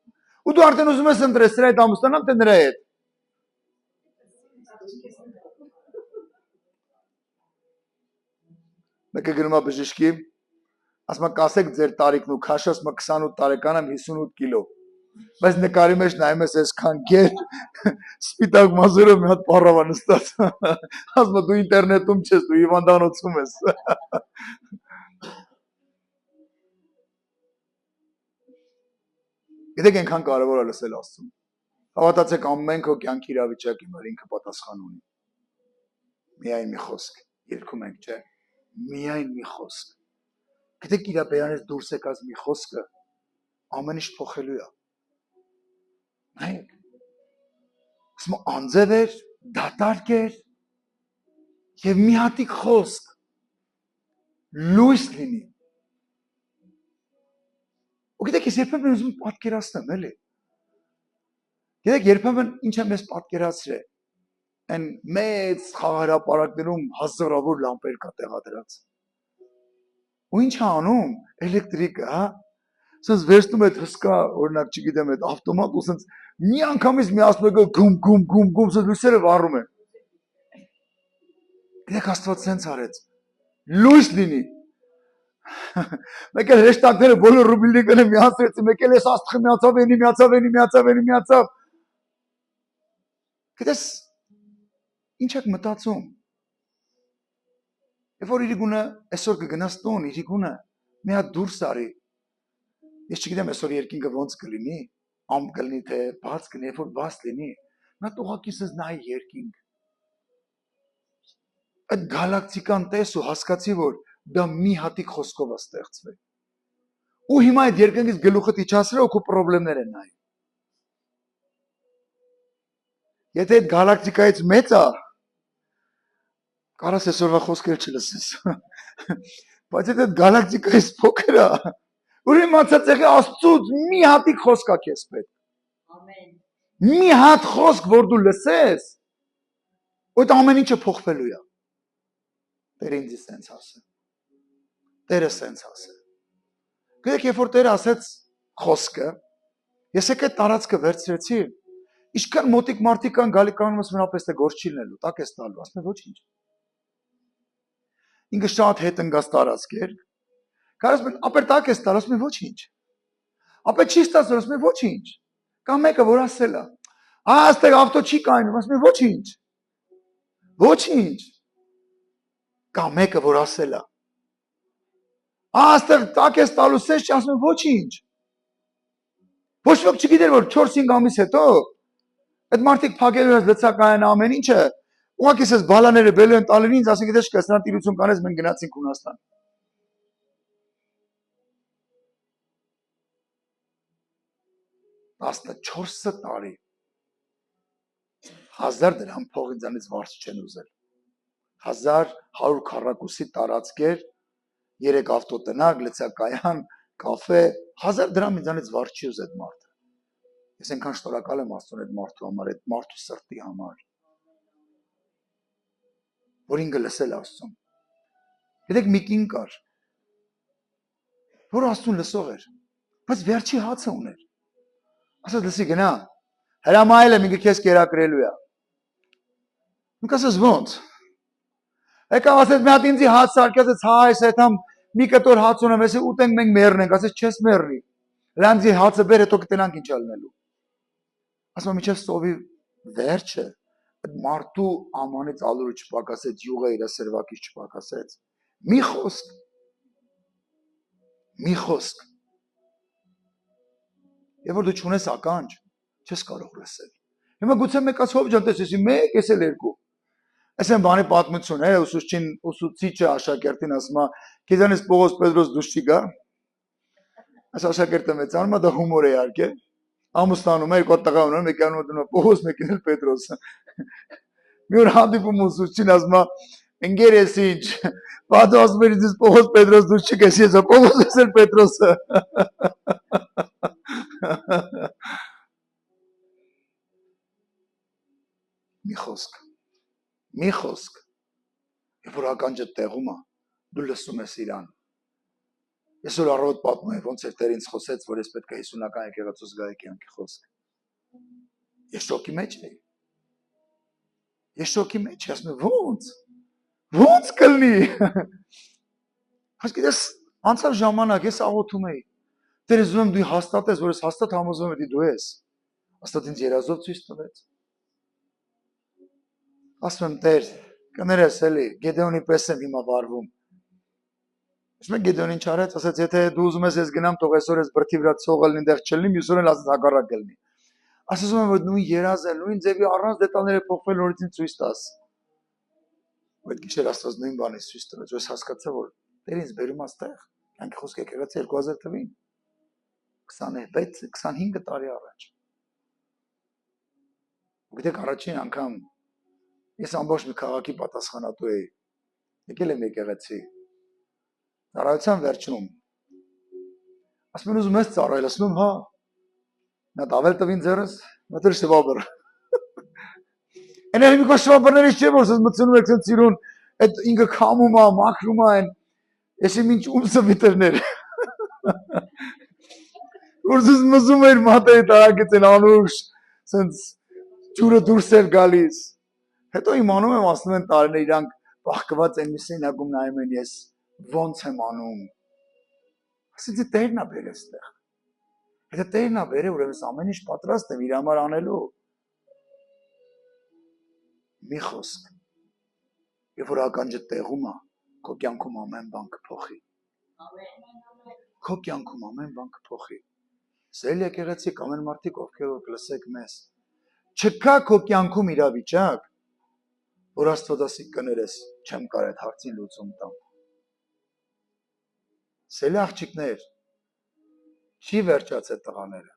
[SPEAKER 1] Ու դու արդեն ուզում ես ընտրես նրա հետ ամուսնանալ, թե նրա հետ։ Մեկը գնում է բժշկի, ասում է կասեք ձեր տարիքն ու քաշը, ասում է 28 տարեկան եմ, 58 կիլո։ Բայց նկարի մեջ նայում ես այսքան գեր, սպիտակ մազերով մի հատ պառավ է նստած։ Ասում է դու ինտերնետում չես, դու հիվանդանոցում ես։ Գիտեք այնքան կարևոր է լսել Աստծուն։ Հավատացեք ամեն քո կյանքի իրավիճակի վրա ինքը պատասխան ունի։ Միայն մի խոսք, երգում ենք, չէ՞։ Միայն մի խոսք։ Գիտեք իր բերանից դուրս եկած մի խոսքը ամեն ինչ փոխելու է։ Նայեք։ Ասում անձև էր, դատարկ էր եւ մի հատիկ խոսք լույս լինի։ Ու գիտեք, ես երբեմն ուզում պատկերացնեմ, էլի։ Գիտեք, երբեմն ինչ եմ ես պատկերացրել։ Այն մեծ խաղահրապարակներում հազարավոր լամպեր կա տեղադրած։ Ու ինչ է անում էլեկտրիկը, հա։ Սենց վերցնում է հսկա, օրինակ, չգիտեմ, այդ ավտոմատ ու սենց մի անգամից միացնում է գում գում գում գում սենց լույսերը վառում է։ Գիտեք, Աստված սենց արեց։ Լույս լինի։ Մեկ էլ հեշտակները բոլոր ռուբլիկները միացրեցին, մեկ էլ ես աստղը միացավ։ Գիտես, ինչ եք մտածում։ Երբ որ իրիկունը այսօր կգնաս տուն, իրիկունը մի հատ դուրս արի։ Ես չգիտեմ այսօր երկինքը ոնց կլինի, ամ կլինի թե բաց կլինի, երբ որ բաց լինի, նա ուղղակի սենց նայ երկինք։ Այդ գալակտիկան տես ու հասկացի, որ դա մի հատիկ խոսքով է ստեղծվել։ Ու հիմա այդ երկնքից գլուխդ իջացրել ու քո խնդիրներ են նայում։ Եթե այդ գալակտիկայից մեծ է, կարաս այսօրվա խոսքերը չլսես։ Բայց եթե այդ գալակտիկայից փոքր է, ուրեմն մացած եղի Աստծուց մի հատիկ խոսք է քեզ պետք։ Ամեն։ Մի հատ խոսք, որ դու լսես, այդ ամեն ինչը փոխվելու է։ Տերը ինձ սենց ասել։ Տերը սենց ասել։ Գիտեք, երբ որ Տերը ասեց խոսքը, ես եկել տարածքը վերցրեցի, ինչքան մոտիկ մարդիկ կան գալի կանում ասում են ապես թե գործ չի լինելու, տակ ես տալու, ասում են ոչինչ։ Ինքը շատ հետ ընկած տարածք էր։ Կարծում են ապեր տակ ես տալու, ասում են ոչինչ։ Ապեր չի ստացել, ասում են ոչինչ։ Կամ մեկը որ ասել է, այստեղ ավտո չի կայնում, ասում են ոչինչ։ Ոչինչ։ Կամ մեկը որ ասել է, այստեղ տակ ես տալու սենց չի, ասում են ոչինչ։ Ոչ ոք չգիտեր, որ 4-5 ամիս հետո այդ մարդիկ փակելու են լցակայանը ամեն ինչը, ուղղակի էս բալաները բելու են տալին ինձ, ասեն գիտես չկա, սրանք տիրություն կանես, մենք գնացինք Հունաստան։ Տասնչորսը տարի 1000 դրամ փող ինձանից վարձ չեն ուզել։ 1100 քառակուսի տարածք էր, 3 ավտոտնակ, լցակայան, կաֆե, 1000 դրամ ինձանից վարձ չի ուզել այդ մարդը։ Ես այնքան շնորհակալ եմ Աստծուն այդ մարդու համար, այդ մարդու սրտի համար, որ ինքը լսել Աստծուն։ Գիտեք, մի կին կար, որ Աստծուն լսող էր, բայց վերջի հացը ուներ։ Ասաց լսի գնա, հրամայել եմ ինքը քեզ կերակրելու է։ Կասես ոնց։ Եկա ասես մի հատ ինձի հաց սարքած հա այս հետ համ մի կտոր հաց ունեմ, ասես ուտենք մենք մեռնենք, ասես չես մեռնի։ Լանձի հացը բեր հետո կտենանք ինչ ալնելու։ Ասում եմ միջև սովի վերջը այդ մարդու ամանից ալուրը չպակասեց, յուղը իր սերվակից չպակասեց։ Մի խոսք։ Եվ որ դու չունես ականջ, չես կարող լսել։ Հիմա գուցե մեկ ասով ջան տեսեցի, մեկ էս էլ երկու։ Այս են բանի պատմություն է, ուսուցիչը աշակերտին ասում է, քեզանից Պողոս Պետրոս դուրս չի գա։ Այս աշակերտը մեծանում է, դա հումոր է իհարկե։ Ամուսնանում է, երկու տղա ունեն, մեկը անում է Պողոս, մեկին էլ Պետրոս։ Մի օր հանդիպում ուսուցիչին ասում է, ընկերես ինչ, պատո ասում էր ինձ Պողոս Պետրոս դուրս չգես, ես Պողոս ես էլ Պետրոսը։ Մի խոսք, երբ որ ականջը տեղում է, դու լսում ես իրան։ Ես որ առավոտ պատմում եմ, ոնց էր Տեր ինձ խոսեց, որ ես պետք է 50-ական եկեղեցուց գայի կյանքի խոսք։ Ես շոկի մեջ էի։ Ասում եմ, ոնց կլինի։ Հասկացես, անցավ ժամանակ, ես աղոթում էի։ Տեր ուզում եմ դու հաստատես, որ ես հաստատ համոզում եմ դու ես։ Հաստատ ինձ երազով ցույց տվեց։ Ասում եմ Տեր, կներես էլի, Գեդեոնի պես եմ հիմա վարվում։ Ասում եմ Գեդեոնին չարեց, ասաց եթե դու ուզում ես ես գնամ, թող այսօր ես բրդի վրա ցողը լինի, դեղ չլինի, մյուս օրն ասած հակառակ կլինի։ Ասում եմ որ նույն երազը, նույն ձևի առանց դետալները փոխվել նորից ինձ ցույց տաս։ Այդ գիշեր Աստված նույն բանը ցույց տվեց, ես հասկացա որ Տեր ինձ բերում աստեղ, կյանքի խոսք եկեղեցի 2000 թվին 26-25 տարի առաջ։ Գիտեք առաջին անգամ ես ամբողջ մի քաղաքի պատասխանատու էի։ Եկել եմ եկեղեցի։ Ծառայության վերջում։ Ասում են ուզում ես ծառայել, ասում եմ հա։ Նա դավել տվին ձերս, մտեր շվաբր։ Էնե մի քո շվաբրներից չէ որ ասես մտցնում եք ցիրուն, այդ ինքը քամում է, մաքրում է այն։ Ես ինչ ումսը վիտերներ։ Որսս մզում էր մատեի տարակից են անուշ, սենց ջուրը դուրս էր գալիս։ Հետո իմանում եմ ասում են տարիներ իրանք բախկված են մի սենյակում նայում են ես ոնց եմ անում։ Ասեցի Տերն է բերել այստեղ։ Եթե Տերն է բերել, ուրեմն ամեն ինչ պատրաստ եմ իր համար անելու։ Մի խոսք։ Երբ որ ականջը տեղում է, քո կյանքում ամեն բան կփոխի։ Քո կյանքում ամեն բան կփոխի։ Սել եկեղեցի ամեն մարդիկ ովքեր որ կլսեք մեզ։ Չկա քո կյանքում իրավիճակ, որ Աստվածասի կներես, չեմ կարող այդ հարցին լուծում տամ։ Սելի աղջիկներ, չի վերջացել տղաները։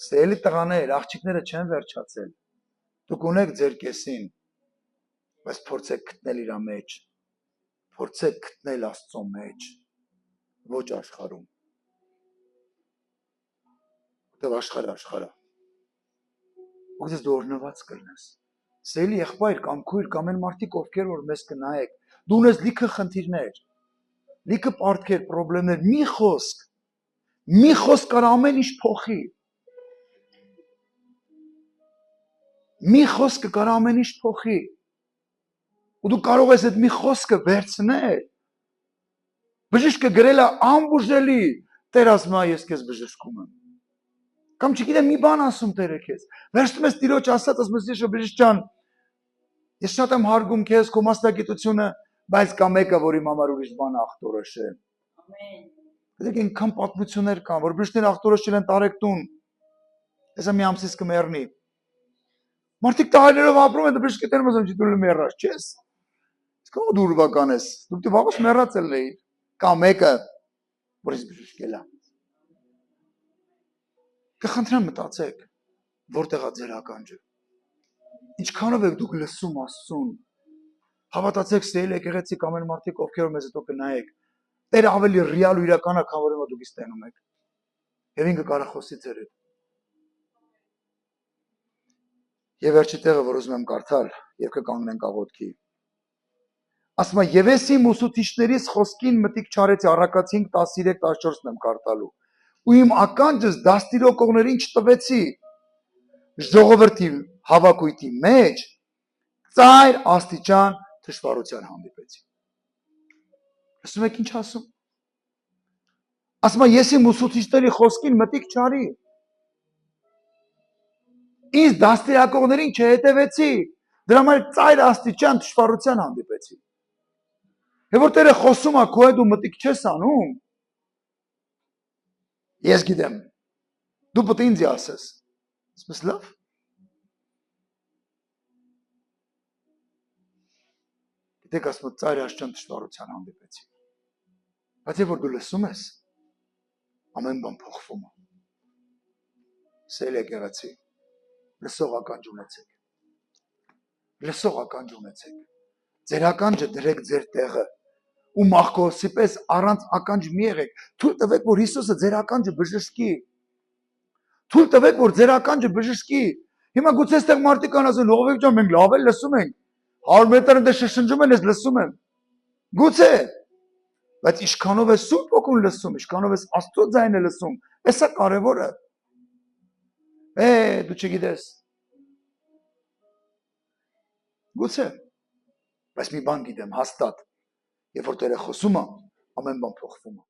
[SPEAKER 1] Սելի տղաներ, աղջիկները չեն վերջացել։ Դուք ունեք ձեր կեսին, բայց փորձեք գտնել իր մեջ, փորձեք գտնել Աստծո մեջ, ոչ աշխարհում։ Որտեղ աշխարհը։ Ուղղակի դու օրնված կլինես։ Սելի եղբայր կամ քույր կամ այն մարդիկ ովքեր որ մեզ կնայեք, դու ունես լիքը խնդիրներ, լիքը պարտքեր, խնդիրներ, մի խոսք կար ամեն ինչ փոխի։ Մի խոսքը կար ամեն ինչ փոխի։ Ու դու կարող ես այդ մի խոսքը վերցնել։ Բժիշկը գրել է անբուժելի, Տեր ասում է ես քեզ բժշկում եմ։ Կամ չգիտեմ մի բան ասում Տերը քեզ։ Վերցնում ես Տիրոջ ասած, ասում ես բժիշկ ջան, ես շատ եմ հարգում քեզ, քո մասնագիտությունը, բայց կա մեկը, որ իմ համար ուրիշ բան ախտորոշ է։ Ամեն։ Դեք այնքան պատմություններ կան, որ բժիշկները ախտորոշել են տարեկտուն։ Հեսա մի ամսից կմեռնի։ Մարդիկ տարիներով ապրում են, բժիշկը տենում ասում չի դու մեռած չես։ Իսկ ո՞ր դու ուրվական ես։ Դու վաղուց մեռածել էի։ Կա մեկը, որ ես բժշկել եմ։ Կխնդրեմ մտածեք, որտեղ է ձեր ականջը։ Ինչքանով եք դուք լսում Աստծուն։ Հավատացեք, սիրելի եկեղեցի կամ այն մարդիկ, ովքեր մեզ հետո կնայեք, Տերը ավելի ռեալ ու իրական է, քան որ դուք ստենում եք։ Եվ ինքը կարող խոսի ձեր հետ։ Եվ վերջի տեղը, որ ուզում եմ կարդալ, եւ կկանգնենք աղոթքի։ Ասում է Եվես իմ ուսուցիչներից խոսքին մտիկ չարեցի, Առակացի 5:13-14-ն եմ կարդալու։ Ու իմ ականջս դաստիարակողներին չտվեցի ժողովրդի հավաքույթի մեջ, ծայր աստիճան թշվառության հանդիպեցի։ Լսում եք ինչ ասում։ Ասում է ես իմ ուսուցիչների խոսքին մտիկ չարի։ Ինձ դաստիարակողներին չհետևեցի, դրա համար ծայր աստիճան թշվառության հանդիպեցի։ Եվ որ Տերը խոսում է քո հետ ու մտիկ չես անում, ես գիտեմ, դու պետք է ինձ ասես։ Ասես լավ։ Գիտեք, ասում եմ ծայր աստիճան թշվառության հանդիպեցի։ Բայց երբ որ դու լսում ես, ամեն բան փոխվում է։ Սել եկեղեցի, լսող ականջ ունեցեք։ Լսող ականջ ունեցեք։ Ձեր ականջը դրեք ձեր տեղը ու Մաղքոսի պես առանց ականջ մի եղեք։ Թույլ տվեք, որ Հիսուսը ձեր ականջը բժշկի։ Թույլ տվեք, որ ձեր ականջը բժշկի։ Հիմա գուցե այստեղ մարդիկ կան ասեն, ողովիկ ջան, մենք լավ էլ լսում ենք։ 100 մետր ընդ շշնջում են, ես լսում եմ։ Գուցե, բայց ինչքանով է Սուրբ Հոգուն լսում, ինչքանով է Աստծո ձայնը լսում, էսա կարևորը։ Դու չգիտես։ Գուցե, բայց մի բան գիտեմ հաստատ, երբ որ Տերը խոսում է, ամեն բան փոխվում է։